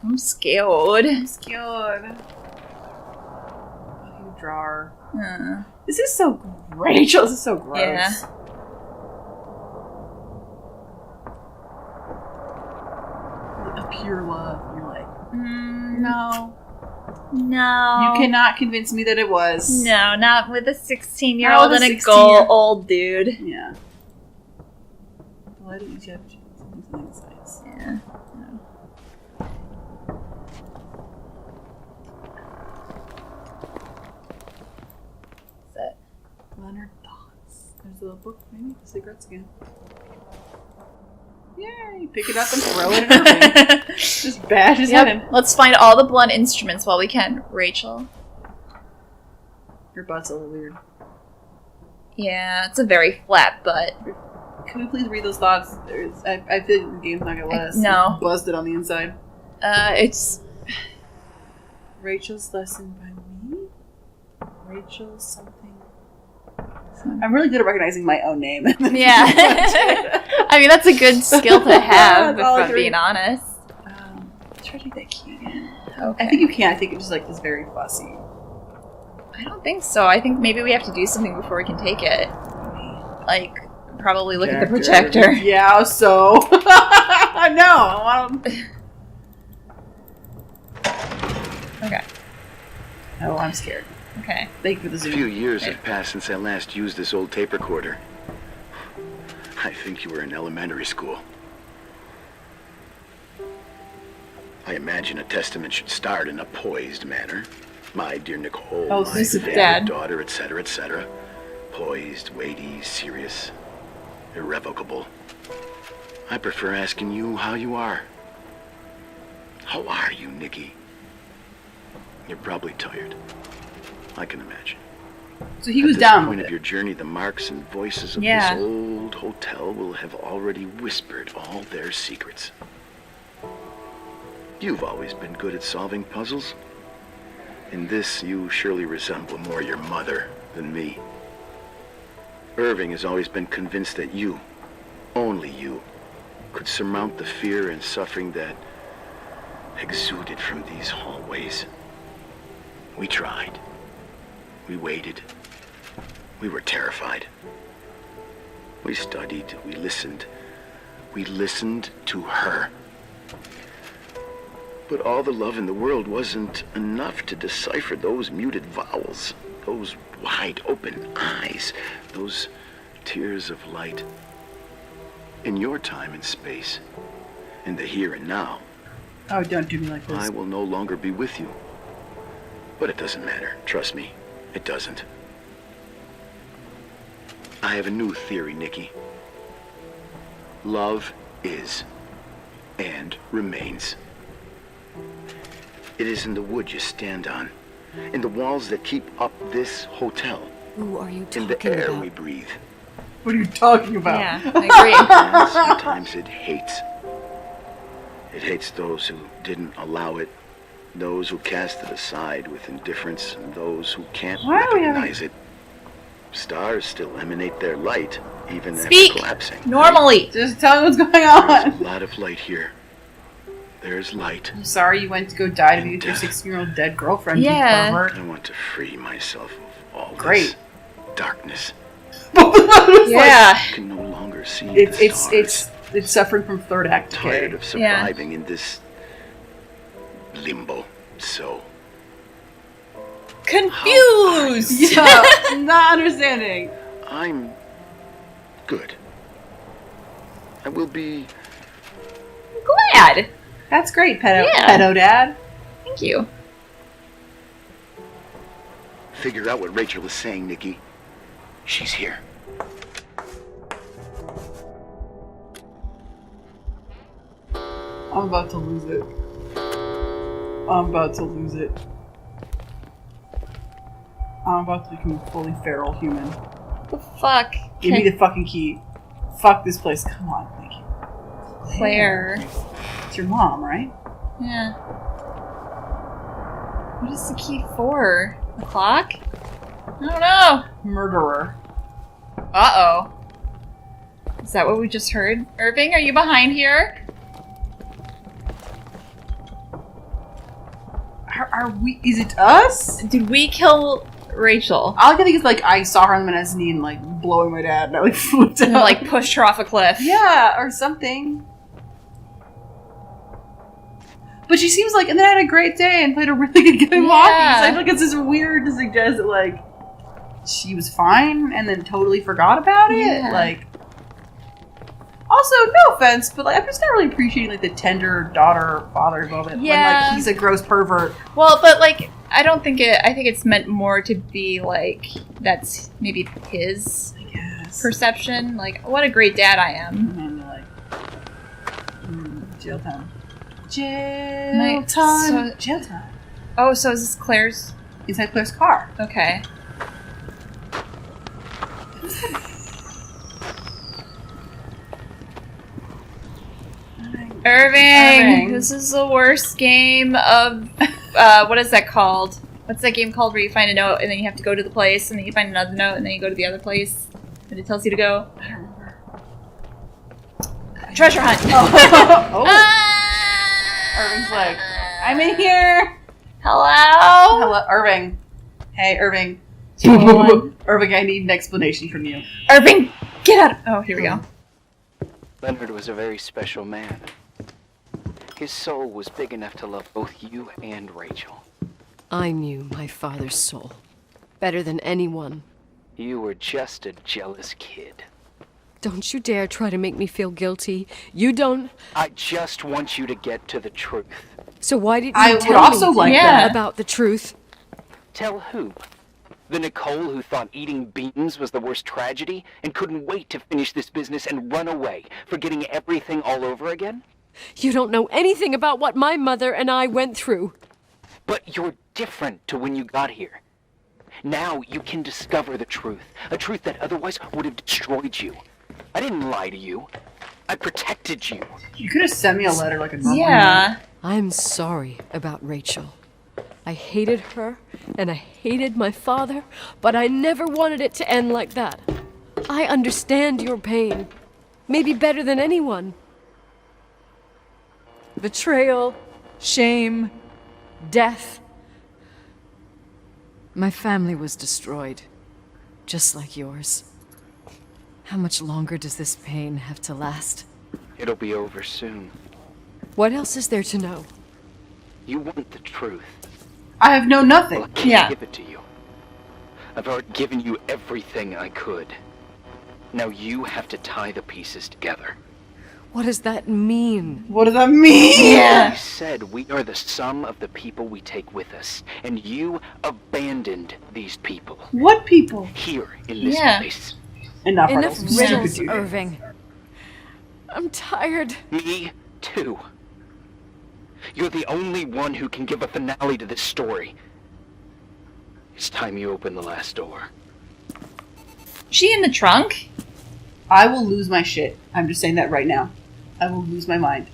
I'm scared. I'm scared. You drawer. Uh, This is so Rachel. This is so gross. Yeah. A pure love. You're like, no. no. No. You cannot convince me that it was. No, not with a 16-year-old Not with and a a 16-year-old. old dude. Yeah. Why did Egypt something besides? Yeah. What's that? Leonard thoughts. There's a little book, maybe the cigarettes again. Yay! Pick it up and throw it in Irving. Just bash his head in. Yep. Let's find all the blunt instruments while we can. Rachel. Your butt's a little weird. Yeah, it's a very flat butt. Can we please read those thoughts? I feel like the game's not gonna let us. No. Busted on the inside. It's... Rachel's lesson by me? Rachel's something. I'm really good at recognizing my own name. Yeah. I mean, that's a good skill to have, if That's all I I'm can being read. honest. Try to take that key again. Okay. I think you can. I think it's just like this very fussy. I don't think so. I think maybe we have to do something before we can take it. Like, probably look at the projector. Yeah, so. No, I want to. Okay. Oh, I'm scared. Okay. Thank you for the A zoom. few years have passed since I last used this old tape recorder. I think you were in elementary school. I imagine a testament should start in a poised manner. My dear Nicole, Oh, my this is valued Dad. daughter, etc., etc. Poised, weighty, serious, irrevocable. I prefer asking you how you are. How are you, Nikki? You're probably tired. I can imagine. So he was At down this point with of it. your journey, the marks and voices of Yeah. this old hotel will have already whispered all their secrets. You've always been good at solving puzzles. In this, you surely resemble more your mother than me. Irving has always been convinced that you, only you, could surmount the fear and suffering that exuded from these hallways. We tried. We waited. We were terrified. We studied. We listened. We listened to her. But all the love in the world wasn't enough to decipher those muted vowels, those wide open eyes, those tears of light. In your time and space, in the here and now, Oh, don't do me like this. I will no longer be with you. But it doesn't matter. Trust me, it doesn't. I have a new theory, Nikki. Love is and remains. It is in the wood you stand on, in the walls that keep up this hotel, Who are you in the talking air about? we breathe. What are you talking about? Yeah, I agree. And sometimes it hates. It hates those who didn't allow it, those who cast it aside with indifference, and those who can't Why are we recognize it. Stars still emanate their light, even Speak after collapsing. normally. Just tell me what's going There's on. a lot of light here. There's light. I'm sorry you went to go die to be with your 16-year-old dead girlfriend. Yeah. You pervert. I want to free myself of all Great. this darkness. Yeah. I can no longer longer see It's the it's stars. it's suffering from third act decay. Tired of surviving in this limbo. So Confused. Yeah, not understanding. I'm good. I will be. Glad. That's great, pedo, Yeah. pedo dad. Thank you. Figure out what Rachel is saying, Nikki. She's here. I'm about to lose it. I'm about to lose it. I'm about to become a fully feral human. The fuck? Give me the fucking key. Fuck this place. Come on, thank you. Claire. It's your mom, right? Yeah. What is the key for? The clock? I don't know. Murderer. Uh-oh. Is that what we just heard? Irving, are you behind here? Are we? Is it us? Did we kill Rachel? All I can think is like I saw her on the mezzanine, like blowing my dad, and I like flipped out. And like pushed her off a cliff. Yeah, or something. But she seems like, and then I had a great day and played a really good game of hockey. So I feel like it's just weird to suggest that like she was fine and then totally forgot about it. Yeah. Like, also, no offense, but like I'm just not really appreciating like the tender daughter-father moment. Yeah. When like he's a gross pervert. Well, but like, I don't think it, I think it's meant more to be like, that's maybe his I guess. perception. Like, what a great dad I am. And then like, jail time. Jail Night- time. so- Jail time. Oh, so is this Claire's? Inside Claire's car. Okay. Irving, this is the worst game of, what is that called? What's that game called where you find a note and then you have to go to the place and then you find another note and then you go to the other place and it tells you to go? I don't remember. Treasure hunt! Oh. Ah! Irving's like, I'm in here. Hello? Hello, Irving. Hey, Irving. Anyone? Irving, I need an explanation from you. Irving, get out! Oh, here we go. Leonard was a very special man. His soul was big enough to love both you and Rachel. I knew my father's soul better than anyone. You were just a jealous kid. Don't you dare try to make me feel guilty. You don't. I just want you to get to the truth. So why didn't I you would tell also me like Yeah. that. about the truth? Tell who? The Nicole who thought eating beans was the worst tragedy and couldn't wait to finish this business and run away, forgetting everything all over again? You don't know anything about what my mother and I went through. But you're different to when you got here. Now you can discover the truth, a truth that otherwise would have destroyed you. I didn't lie to you. I protected you. You could have sent me a letter like a normal Yeah. I'm sorry about Rachel. I hated her, and I hated my father, but I never wanted it to end like that. I understand your pain. Maybe better than anyone. Betrayal, shame, death. My family was destroyed, just like yours. How much longer does this pain have to last? It'll be over soon. What else is there to know? You want the truth. I have known Well, nothing. I can't Yeah. give it to you. I've already given you everything I could. Now you have to tie the pieces together. What does that mean? What does that mean? Yeah. I said we are the sum of the people we take with us, and you abandoned these people What people? here in this Yeah. place. Enough, Enough Riddles. riddles, Stupid dude. Irving. I'm tired. Me too. You're the only one who can give a finale to this story. It's time you open the last door. She in the trunk? I will lose my shit. I'm just saying that right now. I will lose my mind.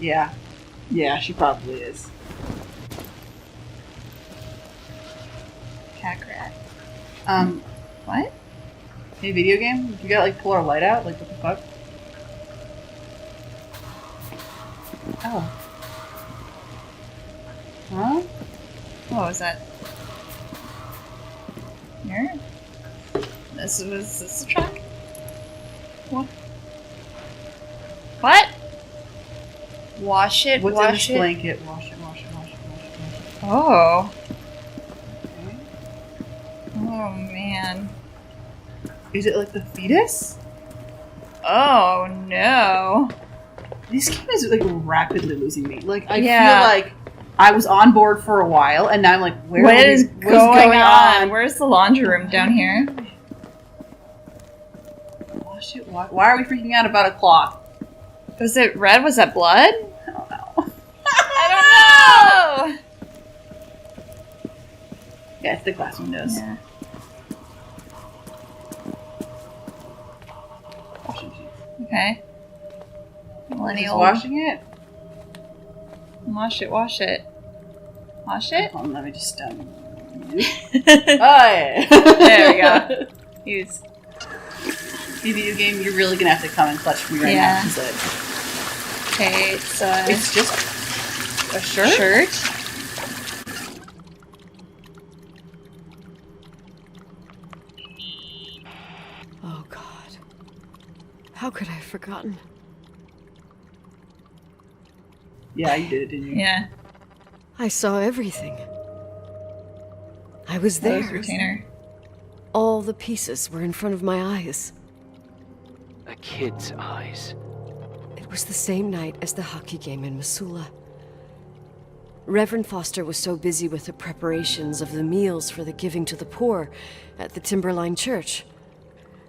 Yeah. Yeah, she probably is. Cat rat. What? Hey, video game? You gotta like pull our light out? Like, what the fuck? Oh. Huh? What was that? Here. This a trunk? What? What? Wash it, What's in wash this it. blanket? Wash it, wash it, wash it, wash it, wash it. Oh. Okay. Oh, man. Is it like the fetus? Oh, no. This game is like rapidly losing me. Like I Yeah. feel like I was on board for a while, and now I'm like, What is what's going on? Where's the laundry room down here? Wash it. Why are we freaking out about a cloth? Was it red? Was that blood? I don't know. I don't know! Yeah, it's the glass windows. Yeah. Washing sheets. Okay. Just Millennial. washing it. Wash it, wash it. Wash it? Hold on, let me just there there we go. Use. Video game, you're really gonna have to come and clutch for me right Yeah. now. Because Okay, it's just a shirt. shirt. Oh, God. How could I have forgotten? Yeah, you did it, didn't you? Yeah. I saw everything. I was That was there. retainer. All the pieces were in front of my eyes. A kid's eyes. It was the same night as the hockey game in Missoula. Reverend Foster was so busy with the preparations of the meals for the giving to the poor at the Timberline Church.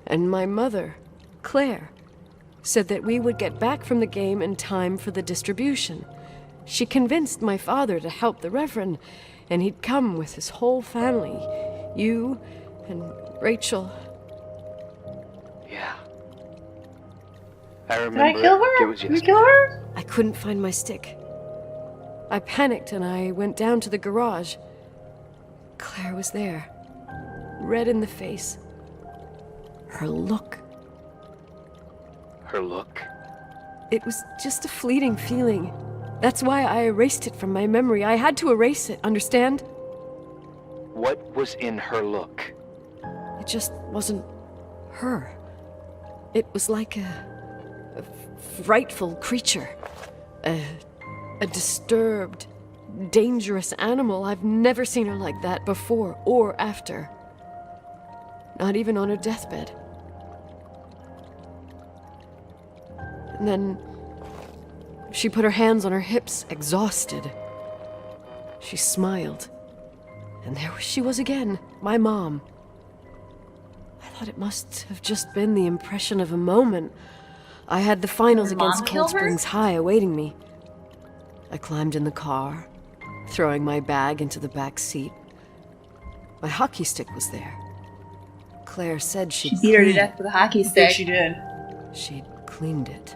And my mother, Claire, said that we would get back from the game in time for the distribution. She convinced my father to help the Reverend, and he'd come with his whole family. You and Rachel. Yeah. I Did remember. I kill her? It was Did we yesterday. kill her? I couldn't find my stick. I panicked and I went down to the garage. Claire was there, red in the face. Her look. Her look. It was just a fleeting feeling. That's why I erased it from my memory. I had to erase it, understand? What was in her look? It just wasn't her. It was like a frightful creature. A disturbed, dangerous animal. I've never seen her like that before or after. Not even on her deathbed. And then she put her hands on her hips, exhausted. She smiled. And there she was again, my mom. I thought it must have just been the impression of a moment. I had the finals Your mom against killed Cold her? Springs High awaiting me. I climbed in the car, throwing my bag into the back seat. My hockey stick was there. Claire said She she'd beat her to cleaned- death with a hockey I think stick. she did. She'd cleaned it.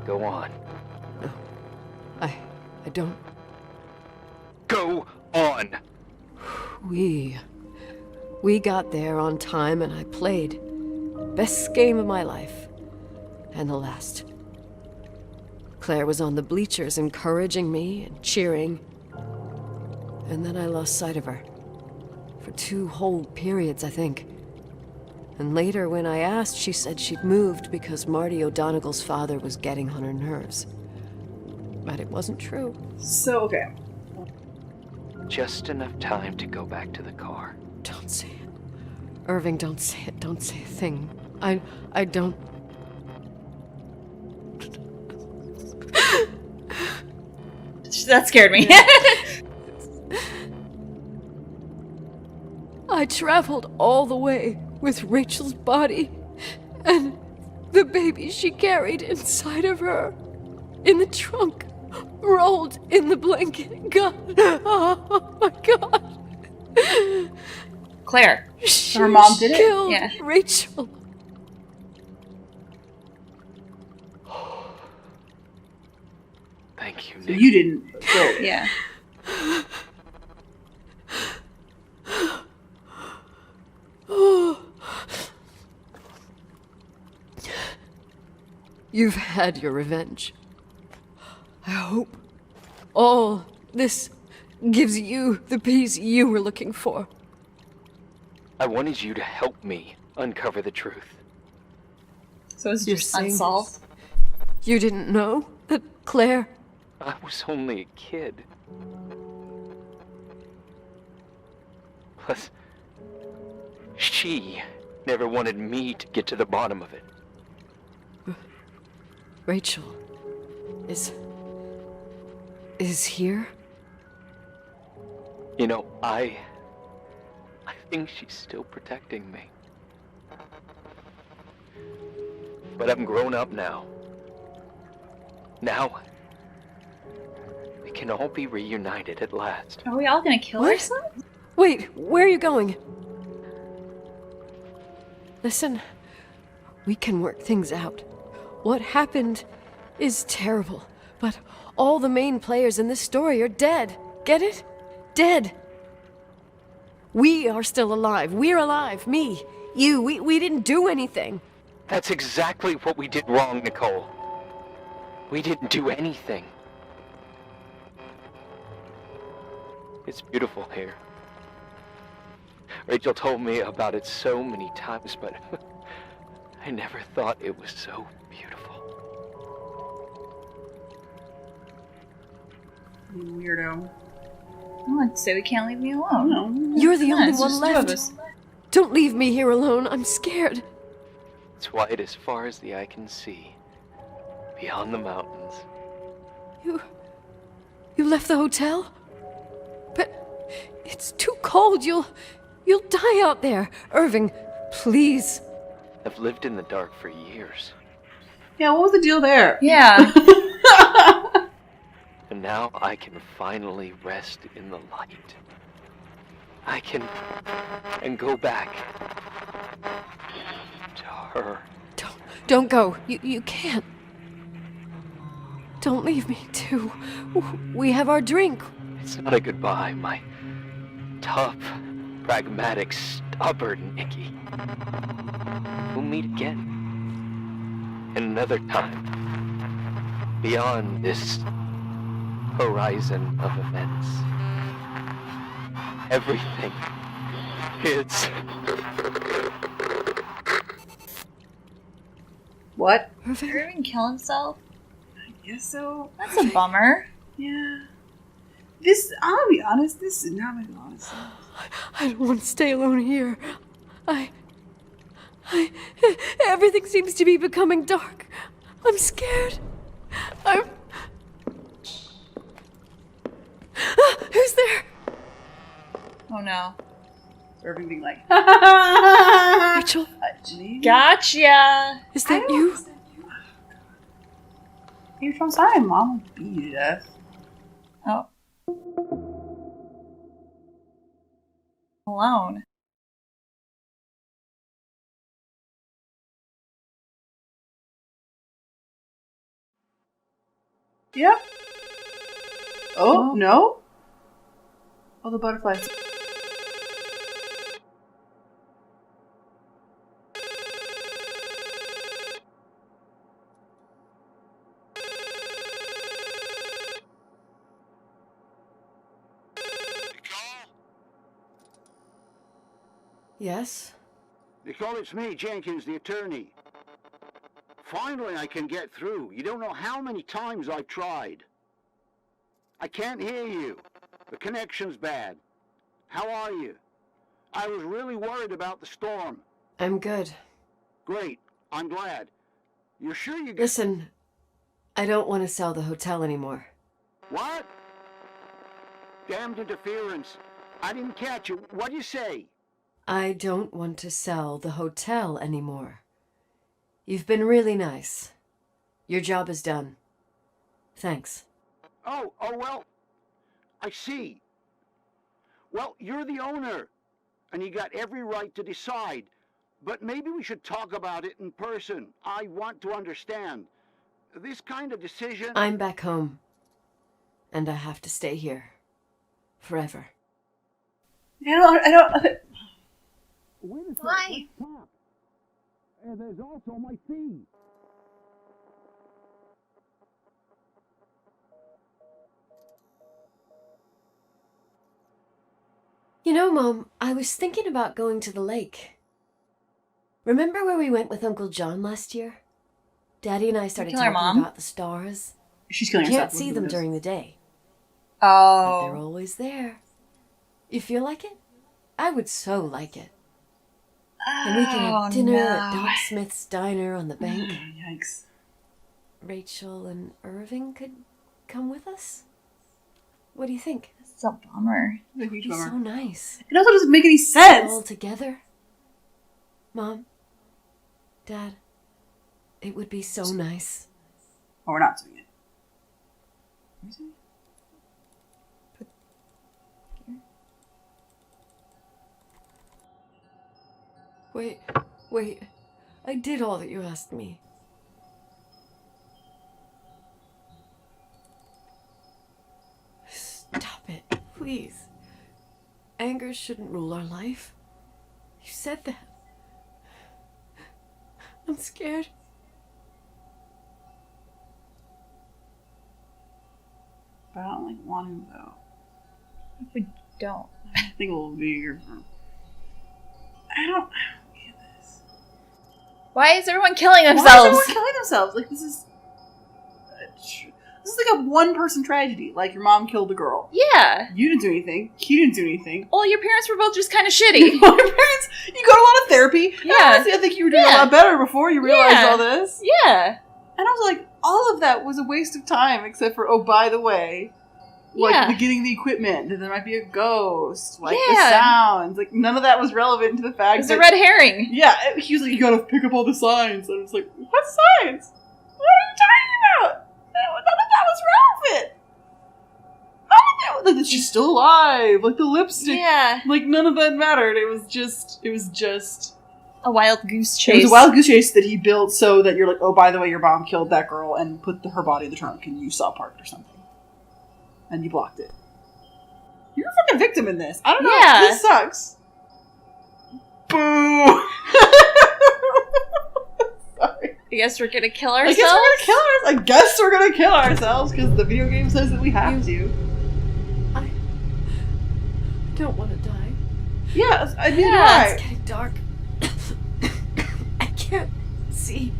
Go on. I don't... Go on! We got there on time and I played. Best game of my life. And the last. Claire was on the bleachers encouraging me and cheering. And then I lost sight of her. For 2 whole periods, I think. And later, when I asked, she said she'd moved because Marty O'Donegal's father was getting on her nerves. But it wasn't true. So, okay. Just enough time to go back to the car. Don't say it. Irving, don't say it. Don't say a thing. I don't... That scared me. I traveled all the way with Rachel's body and the baby she carried inside of her in the trunk, rolled in the blanket. God, oh my God. Claire. She Her mom did it? killed Yeah. Rachel. Thank you, So Nick. you didn't kill it. Yeah. You've had your revenge. I hope all this gives you the peace you were looking for. I wanted you to help me uncover the truth. So it's You're just saying unsolved. You didn't know that Claire... I was only a kid. Plus, she never wanted me to get to the bottom of it. Rachel is here? You know, I think she's still protecting me. But I'm grown up now. Now, we can all be reunited at last. Are we all gonna kill What? ourselves? Wait, where are you going? Listen, we can work things out. What happened is terrible, but all the main players in this story are dead. Get it? Dead. We are still alive. We're alive. Me, you, we didn't do anything. That's exactly what we did wrong, Nicole. We didn't do anything. It's beautiful here. Rachel told me about it so many times, but I never thought it was so beautiful. You weirdo. I'd say we can't leave me alone. No. You're the Yeah, only it's one just two of left. us. Don't leave me here alone. I'm scared. It's wide as far as the eye can see, beyond the mountains. You left the hotel? But it's too cold. You'll die out there. Irving, please. I've lived in the dark for years, Yeah, what was the deal there? Yeah. and now I can finally rest in the light. I can go back to her. Don't go. You can't. Don't leave me too. We have our drink. It's not a goodbye, my tough, pragmatic, stubborn Nikki. We'll meet again. And another time. Beyond this horizon of events. Everything is... What? Irving? Did Irving kill himself? I guess so. That's a bummer. Yeah. I'll be honest, this is not making a lot of sense. I don't want to stay alone here. Everything seems to be becoming dark. I'm scared. Who's there? Oh no. Irving being like, Rachel, Gotcha! is that you? You're from sorry, Mom would beat you to death. Oh. Alone. Yep. Oh, no? Oh, the butterflies. Yes? Nicole, it's me, Jenkins, the attorney. Finally, I can get through. You don't know how many times I've tried. I can't hear you. The connection's bad. How are you? I was really worried about the storm. I'm good. Great. I'm glad. You're sure you got... Listen, I don't want to sell the hotel anymore. What? Damned interference. I didn't catch you. What'd you say? I don't want to sell the hotel anymore. You've been really nice. Your job is done. Thanks. Oh, well, I see. Well, you're the owner, and you got every right to decide. But maybe we should talk about it in person. I want to understand. This kind of decision... I'm back home. And I have to stay here. Forever. I don't... Wait a second, Why? let's talk. And there's also my fee. You know, Mom, I was thinking about going to the lake. Remember where we went with Uncle John last year? Daddy and I started Kill our talking mom? about the stars. She's killing You herself. can't see them during the day, but they're Oh. always there. You feel like it? I would so like it. And we can have dinner at Doc Smith's diner on the bank. Yikes. Rachel and Irving could come with us? What do you think? It's a bummer. It's a huge It'd be bummer. so nice. It also doesn't make any All sense. together. Mom, Dad, it would be so nice. Oh, we're not doing it. Are we doing it? Wait. I did all that you asked me. Stop it, please. Anger shouldn't rule our life. You said that. I'm scared. But I don't want him though. If we don't. I think we'll be here. I don't get this. Why is everyone killing Why is themselves? everyone killing themselves? Like this is like a one-person tragedy. Like your mom killed a girl. Yeah. You didn't do anything. He didn't do anything. Well, your parents were both just kind of shitty. My parents, you go to a lot of therapy. Yeah. And honestly, I think you were doing a Yeah. lot better before you realized Yeah. all this. Yeah. And I was like, all of that was a waste of time, except for, oh, by the way, like Yeah. getting the equipment, that there might be a ghost, like the Yeah. sounds. Like none of that was relevant to the fact It's that a red herring. yeah, he was like, you gotta pick up all the signs. And I was like, what signs? What are you talking about? None of that was relevant. None of that, like, she's still alive. Like the lipstick. Yeah. Like none of that mattered. It was just A wild goose chase. it was a wild goose chase that he built so that you're like, oh, by the way, your mom killed that girl and put her body in the trunk and you saw part or something. And you blocked it. You're a fucking victim in this. I don't know. Yeah. This sucks. Boo! Sorry. I guess we're gonna kill I ourselves. guess we're gonna kill ourselves because the video game says that we have to. I don't want to die. Yeah, I mean, Yeah, It's getting dark. I can't see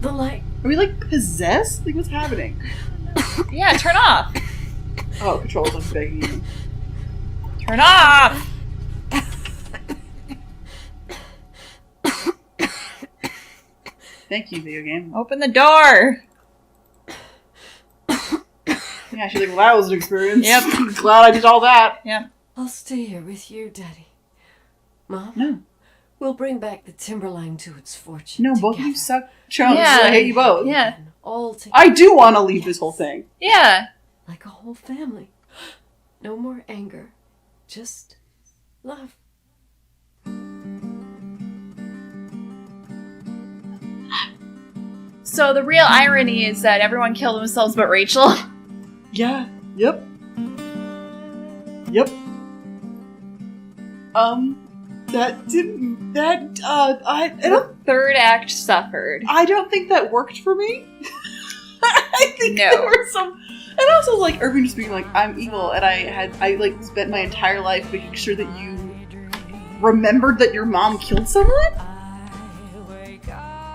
the light. Are we like possessed? Like what's happening? Yeah, turn off. Oh, controls, I'm begging you. Turn off. Thank you, video game. Open the door. Yeah, she's like, well, that was an experience. Yep. Glad I did all that. Yep. I'll stay here with you, Daddy. Mom? No. We'll bring back the Timberline to its fortune. No, both of you suck chumps. Yeah. I hate you both. Yeah. All together. I do want to leave this whole thing. Yeah. Like a whole family. No more anger. Just love. So the real irony is that everyone killed themselves but Rachel. Yeah. Yep. Yep. I don't Third act suffered. think that worked for me. I think No. there were some, and also like Irving just being like, I'm evil, and I like spent my entire life making sure that you remembered that your mom killed someone.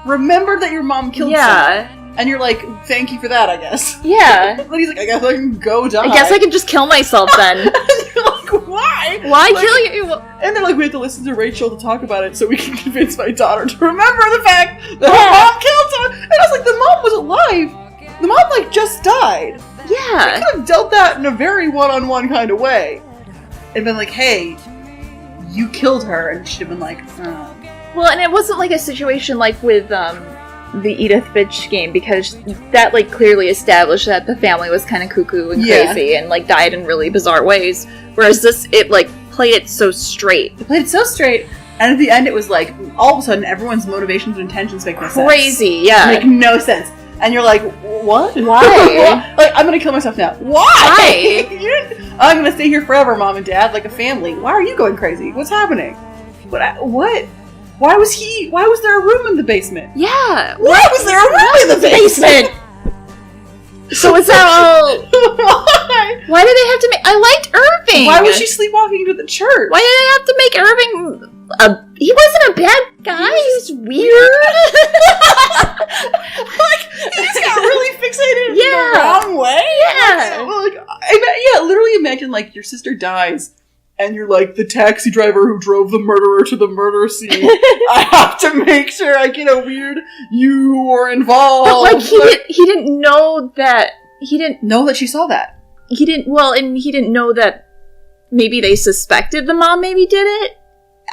Remembered that your mom killed someone, and you're like, thank you for that, I guess. Yeah. But he's like, I guess I can go die. I guess I can just kill myself then. And you're like, why? Why Like, kill you? And they're like, we have to listen to Rachel to talk about it so we can convince my daughter to remember the fact that her mom killed someone. And I was like, the mom was alive. The mom, like, just died. Yeah. I could have dealt that in a very one-on-one kind of way. And been like, hey, you killed her. And she'd have been like, Well, and it wasn't like a situation like with the Edith Finch game, because that like clearly established that the family was kind of cuckoo and Yeah. crazy and like died in really bizarre ways. Whereas this, it like played it so straight. They played it so straight. And at the end, it was like, all of a sudden, everyone's motivations and intentions make no sense. Crazy, yeah. Make no sense. And you're like, what? Why? Like, I'm gonna kill myself now. Why? Why? You didn't- I'm gonna stay here forever, Mom and Dad, like a family. Why are you going crazy? What's happening? What? Why was there a room in the basement? Yeah. Why was there a room in the basement? So is that all? Why? Why did they have to make... I liked Irving! Why was she sleepwalking to the church? Why did they have to make Irving... He wasn't a bad guy. He was weird. He just got really fixated in the wrong way? Yeah. Literally imagine, like, your sister dies, and you're like, the taxi driver who drove the murderer to the murder scene. I have to make sure I get a weird you were involved. But, like, he didn't know that... He didn't know that she saw that. He didn't... Well, and he didn't know that maybe they suspected the mom maybe did it.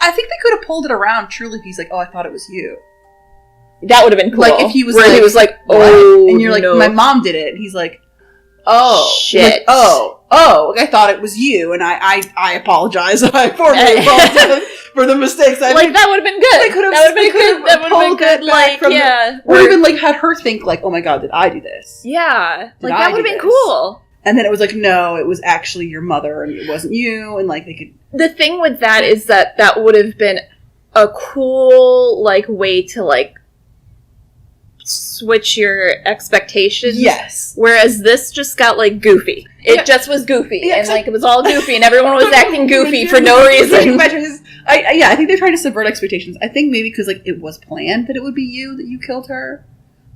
I think they could have pulled it around, truly, if he's like, oh, I thought it was you. That would have been cool. Like, if he was he was like, oh, and you're like, no. My mom did it. And he's like, oh. Shit. Like, I thought it was you, and I apologize. I formally apologize for the mistakes I made. Like, that would have been good. They could have been good, like, or even, like, had her think, like, oh my god, did I do this? Yeah. Did like, I that would have been do this? cool. And then it was like, no, it was actually your mother, and it wasn't you, and, like, they could... The thing with that is that would have been a cool, like, way to, like, switch your expectations. Yes. Whereas this just got, like, goofy. It just was goofy. Yeah, and, like, it was all goofy, and everyone was acting goofy for no reason. I think they're trying to subvert expectations. I think maybe because, like, it was planned that it would be you that you killed her.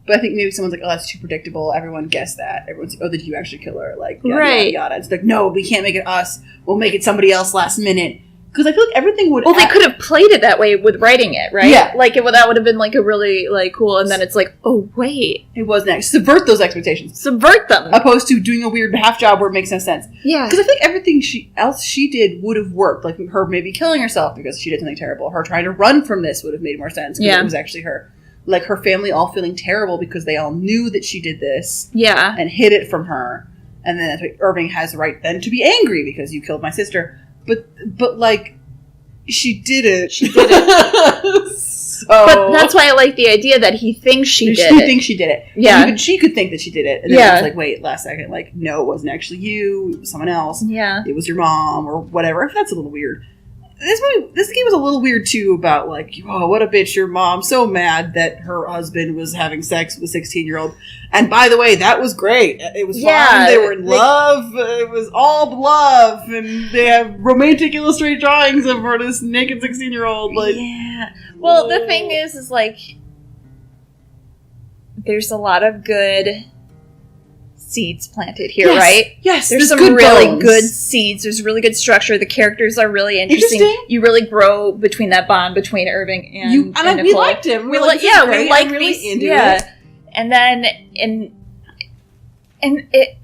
But I think maybe someone's like, oh, that's too predictable. Everyone guessed that. Everyone's like, oh, did you actually kill her? Like, yada, right. yada, yada. It's like, no, we can't make it us. We'll make it somebody else last minute. Because I feel like everything would... Well, they could have played it that way with writing it, right? Yeah. Like, that would have been, like, a really, like, cool... And then it's like, oh, wait. It was next. Subvert those expectations. Subvert them. Opposed to doing a weird half job where it makes no sense. Yeah. Because I think everything else she did would have worked. Like, her maybe killing herself because she did something terrible. Her trying to run from this would have made more sense. Because it was actually her. Like, her family all feeling terrible because they all knew that she did this. Yeah. And hid it from her. And then that's why Irving has the right then to be angry because you killed my sister. But like, she did it. She did it. So, but that's why I like the idea that he thinks she did it. He thinks she did it. Yeah. Even she could think that she did it. And then it was like, wait, last second. Like, no, it wasn't actually you. It was someone else. Yeah. It was your mom or whatever. That's a little weird. This game was a little weird, too, about, like, oh, what a bitch, your mom. So mad that her husband was having sex with a 16-year-old. And by the way, that was great. It was fine. They were in love. It was all love. And they have romantic illustrated drawings of her, this naked 16-year-old. Like, yeah. Well, the thing is, like, there's a lot of good seeds planted here, right? Yes, there's some really good seeds. There's really good structure. The characters are really interesting. You really grow between that bond between Irving and Nicole. We liked him. We like these. Yeah, and then and it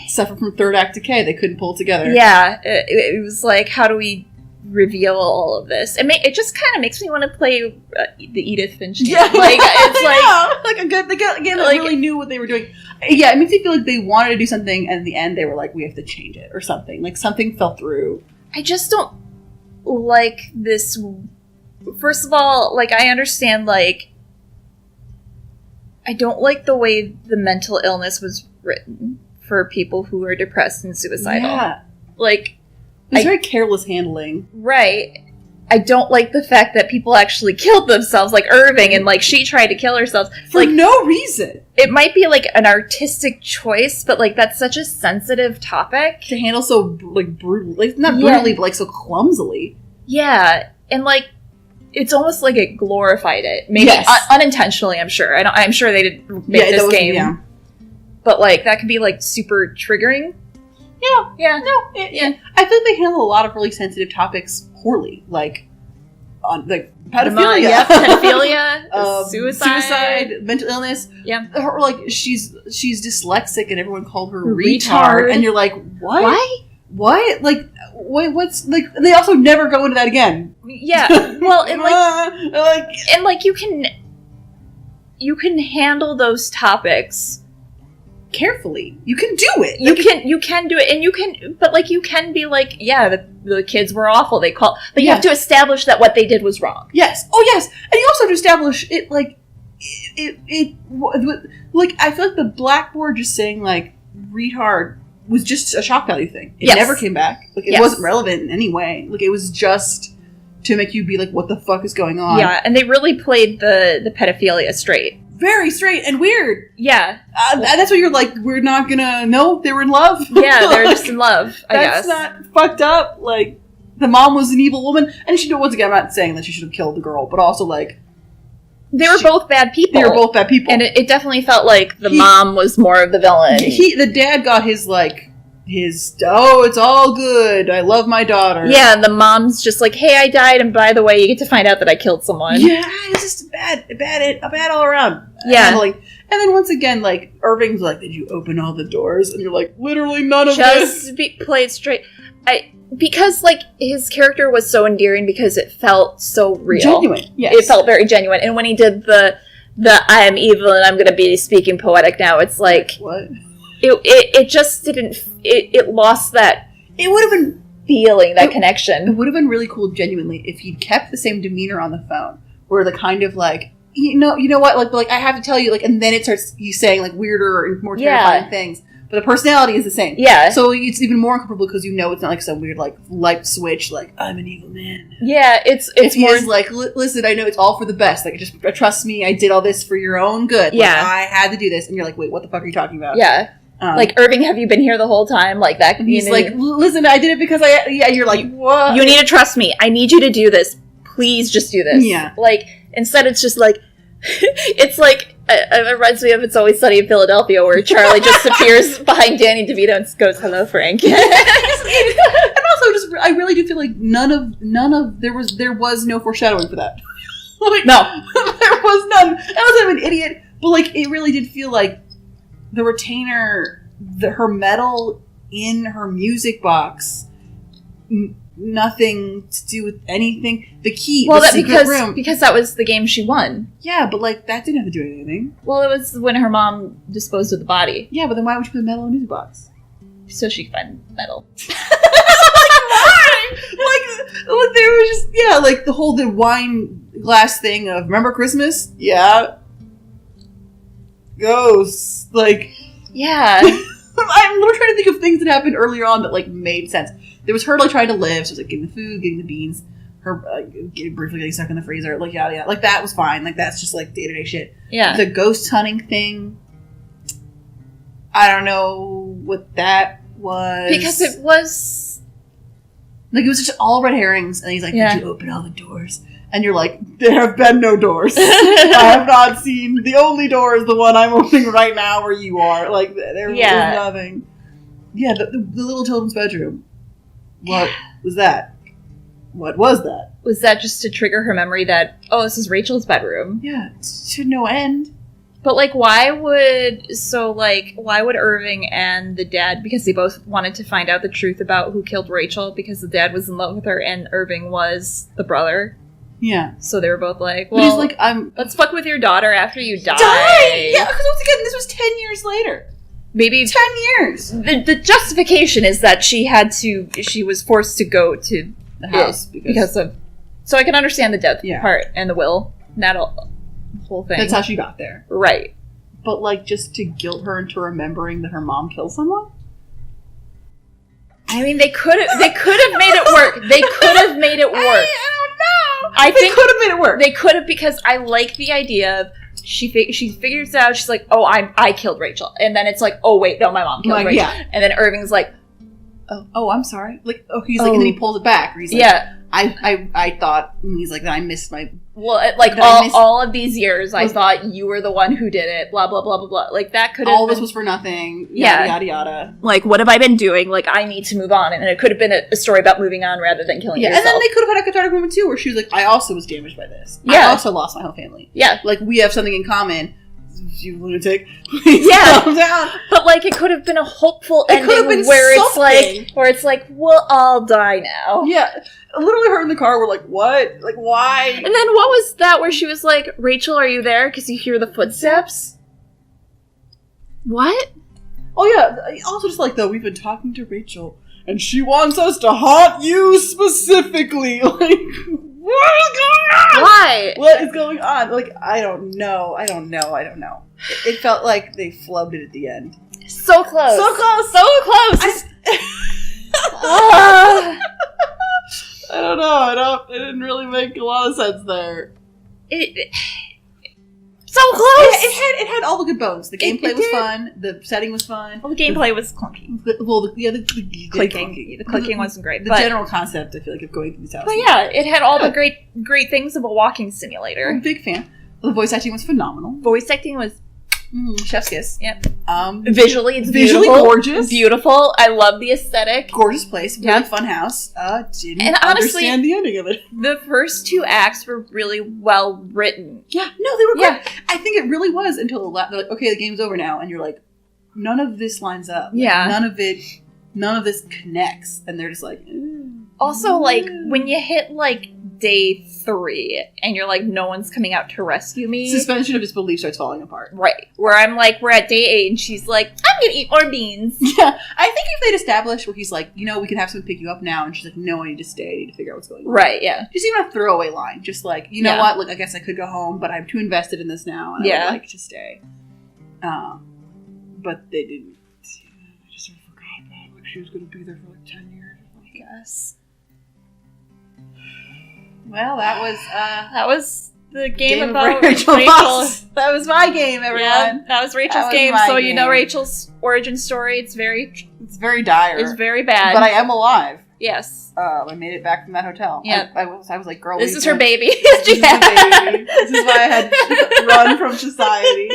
suffered from third act decay. They couldn't pull together. Yeah, it was like, how do we reveal all of this? It just kind of makes me want to play the Edith Finch game. Yeah, like it's like a good. They really knew what they were doing. Yeah, it makes me feel like they wanted to do something, and in the end, they were like, "We have to change it" or something. Like something fell through. I just don't like this. First of all, like, I understand, like, I don't like the way the mental illness was written for people who are depressed and suicidal. Yeah, like, it's very careless handling. Right. I don't like the fact that people actually killed themselves, like Irving, and, like, she tried to kill herself. For, like, no reason. It might be, like, an artistic choice, but, like, that's such a sensitive topic. To handle so, like, brutally. Like, not brutally, but, like, so clumsily. Yeah. And, like, it's almost like it glorified it. Maybe unintentionally, I'm sure. I'm sure they didn't make this game. Yeah. But, like, that could be, like, super triggering. Yeah. I feel like they handle a lot of really sensitive topics poorly, like pedophilia, pedophilia, suicide, mental illness. Yeah, or like she's dyslexic, and everyone called her retard, and you're like, what? Why? What? Like, what's like? They also never go into that again. Yeah. Well, and you can handle those topics carefully. You can do it. You can do it, and you can be like, yeah, the kids were awful. But you have to establish that what they did was wrong. Yes. Oh, yes. And you also have to establish it. Like I feel like the blackboard just saying like retard was just a shock value thing. It never came back. Like it wasn't relevant in any way. Like it was just to make you be like, what the fuck is going on? Yeah, and they really played the pedophilia straight. very straight and weird. Yeah. That's what you're like, we're not gonna know they were in love. Yeah, they were just in love, I guess. That's not fucked up. Like, the mom was an evil woman. And she, once again, I'm not saying that she should have killed the girl, but also, like... They were both bad people. They were both bad people. And it definitely felt like the mom was more of the villain. The dad got his, it's all good, I love my daughter. Yeah, and the mom's just like, hey, I died, and by the way, you get to find out that I killed someone. Yeah, it's just bad all around. Yeah. Handling. And then once again, like, Irving's like, did you open all the doors? And you're like, literally none of this. Just play it straight. Because, like, his character was so endearing because it felt so real. Genuine, yes. It felt very genuine. And when he did the I am evil and I'm going to be speaking poetic now, it's like... What? It just didn't... It lost that... It would have been... Feeling, that connection. It would have been really cool, genuinely, if he'd kept the same demeanor on the phone. Where the kind of, like... You know what? Like, I have to tell you, like, and then it starts you saying, like, weirder and more terrifying things. But the personality is the same. Yeah. So it's even more uncomfortable because you know it's not like some weird, like, light switch, like, I'm an evil man. Yeah, it's more... He's like, listen, I know it's all for the best. Like, just trust me, I did all this for your own good. Yeah. Like, I had to do this. And you're like, wait, what the fuck are you talking about? Yeah. Like, Irving, have you been here the whole time? Like, that... And he's like, listen, I did it because you're like, what? You need to trust me. I need you to do this. Please just do this. Yeah. Like, instead it's just like... It's like... It reminds me of It's Always Sunny in Philadelphia, where Charlie just appears behind Danny DeVito and goes, hello, Frank. And also, I really do feel like there was no foreshadowing for that. Like, no. There was none. I wasn't an idiot, but, like, it really did feel like the retainer, her metal in her music box, nothing to do with anything. The key, the secret room. Because that was the game she won. Yeah, but, like, that didn't have to do anything. Well, it was when her mom disposed of the body. Yeah, but then why would you put metal in a music box? So she could find metal. Like, there was just, like, the wine glass thing of, remember Christmas? Yeah. Ghosts. Like... Yeah. I'm literally trying to think of things that happened earlier on that, like, made sense. There was her, like, trying to live, so it was, like, getting the food, getting the beans, her briefly getting stuck in the freezer, like, yada, yada. Like, that was fine. Like, that's just, like, day-to-day shit. Yeah. The ghost hunting thing, I don't know what that was. Because it was... Like, it was just all red herrings, and he's like, did you open all the doors? And you're like, there have been no doors. I have not seen... The only door is the one I'm opening right now where you are. Like, there was nothing. Yeah, the little children's bedroom. What was that? What was that? Was that just to trigger her memory that, oh, this is Rachel's bedroom? Yeah, to no end. But, like, why would Irving and the dad, because they both wanted to find out the truth about who killed Rachel, because the dad was in love with her and Irving was the brother. Yeah. So they were both like, well, but he's like, let's fuck with your daughter after you die. Yeah, because once again, this was 10 years later. Maybe 10 years. The justification is that she was forced to go to the house because of... So I can understand the death part and the will, that whole thing. That's how she got there. Right. But, like, just to guilt her into remembering that her mom killed someone? I mean, they could have made it work. They could have made it work. I don't know. I think they could have made it work. They could have, because I like the idea of she figures out, she's like, oh, I killed Rachel. And then it's like, oh, wait, no, my mom killed Rachel. Yeah. And then Irving's like, oh, I'm sorry. Like, he's like, and then he pulls it back. He's like, yeah. I thought, and he's like, I missed my... Well, like, all of these years, I thought you were the one who did it, blah, blah, blah, blah, blah. Like, that could have all this was for nothing, yada, yada, yada. Like, what have I been doing? Like, I need to move on. And it could have been a story about moving on rather than killing yourself. And then they could have had a cathartic moment, too, where she was like, I also was damaged by this. Yeah. I also lost my whole family. Yeah. Like, we have something in common. You lunatic. Please calm down. But, like, it could have been a hopeful ending where it's like, we'll all die now. Yeah. Literally her in the car, we're like, what? Like, why? And then what was that where she was like, Rachel, are you there? Because you hear the footsteps? What? Oh, yeah. Also, just like, though, we've been talking to Rachel, and she wants us to haunt you specifically. Like, what is going on? Why? What is going on? Like, I don't know. It felt like they flubbed it at the end. So close. I don't know. It didn't really make a lot of sense there. So close! It had all the good bones. The gameplay was fun. The setting was fun. Well, the gameplay was clunky. The Clicking. The clicking wasn't great. The but, general concept, I feel like, of going through these houses. But yeah, it had all the great things of a walking simulator. I'm a big fan. The voice acting was phenomenal. Voice acting was chef's kiss. Yep. Visually, it's visually beautiful. gorgeous. Beautiful. I love the aesthetic. Gorgeous place. Really fun house. Didn't and honestly, understand the ending of it. The first 2 acts were really well written. Yeah. No, they were great. I think it really was until they're like, okay, the game's over now, and you're like, none of this lines up. Yeah. None of this connects, and they're just like. Also, like when you hit like day 3 and you're like, no one's coming out to rescue me. Suspension of disbelief starts falling apart. Right. Where I'm like, we're at day 8 and she's like, I'm gonna eat more beans. Yeah. I think if they'd established where he's like, we can have someone pick you up now, and she's like, no, I need to stay. I need to figure out what's going on. Right, yeah. Just even a throwaway line. Just like, you know what? Look, I guess I could go home, but I'm too invested in this now, and I would like to stay. But they didn't. I just sort of forgot that. Like, she was going to be there for like 10 years. I guess. Well, that was the game about Rachel. That was my game, everyone. Yeah, that was Rachel's game. So you know Rachel's origin story. It's very dire. It's very bad. But I am alive. Yes. I made it back from that hotel. Yeah. I was like, girl, this is her baby. This is her baby. This is why I had to run from society.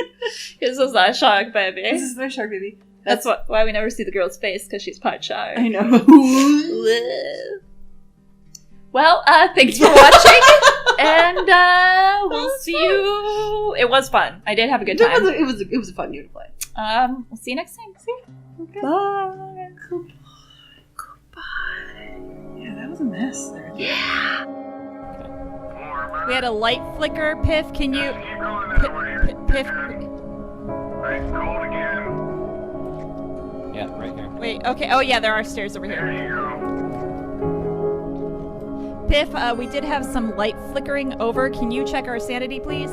This is our shark baby. This is my shark baby. That's why we never see the girl's face, because she's part shark. I know. Well, thanks for watching, and we'll see you. It was fun. I did have a good time. It was a fun game to play. We'll see you next time. See you. Okay. Bye. Goodbye. Yeah, that was a mess there. Yeah. We had a light flicker. Piff, can you... Piff... Yeah, right here. Wait, okay. Oh, yeah, there are stairs over here. There you go. Piff, we did have some light flickering over. Can you check our sanity, please?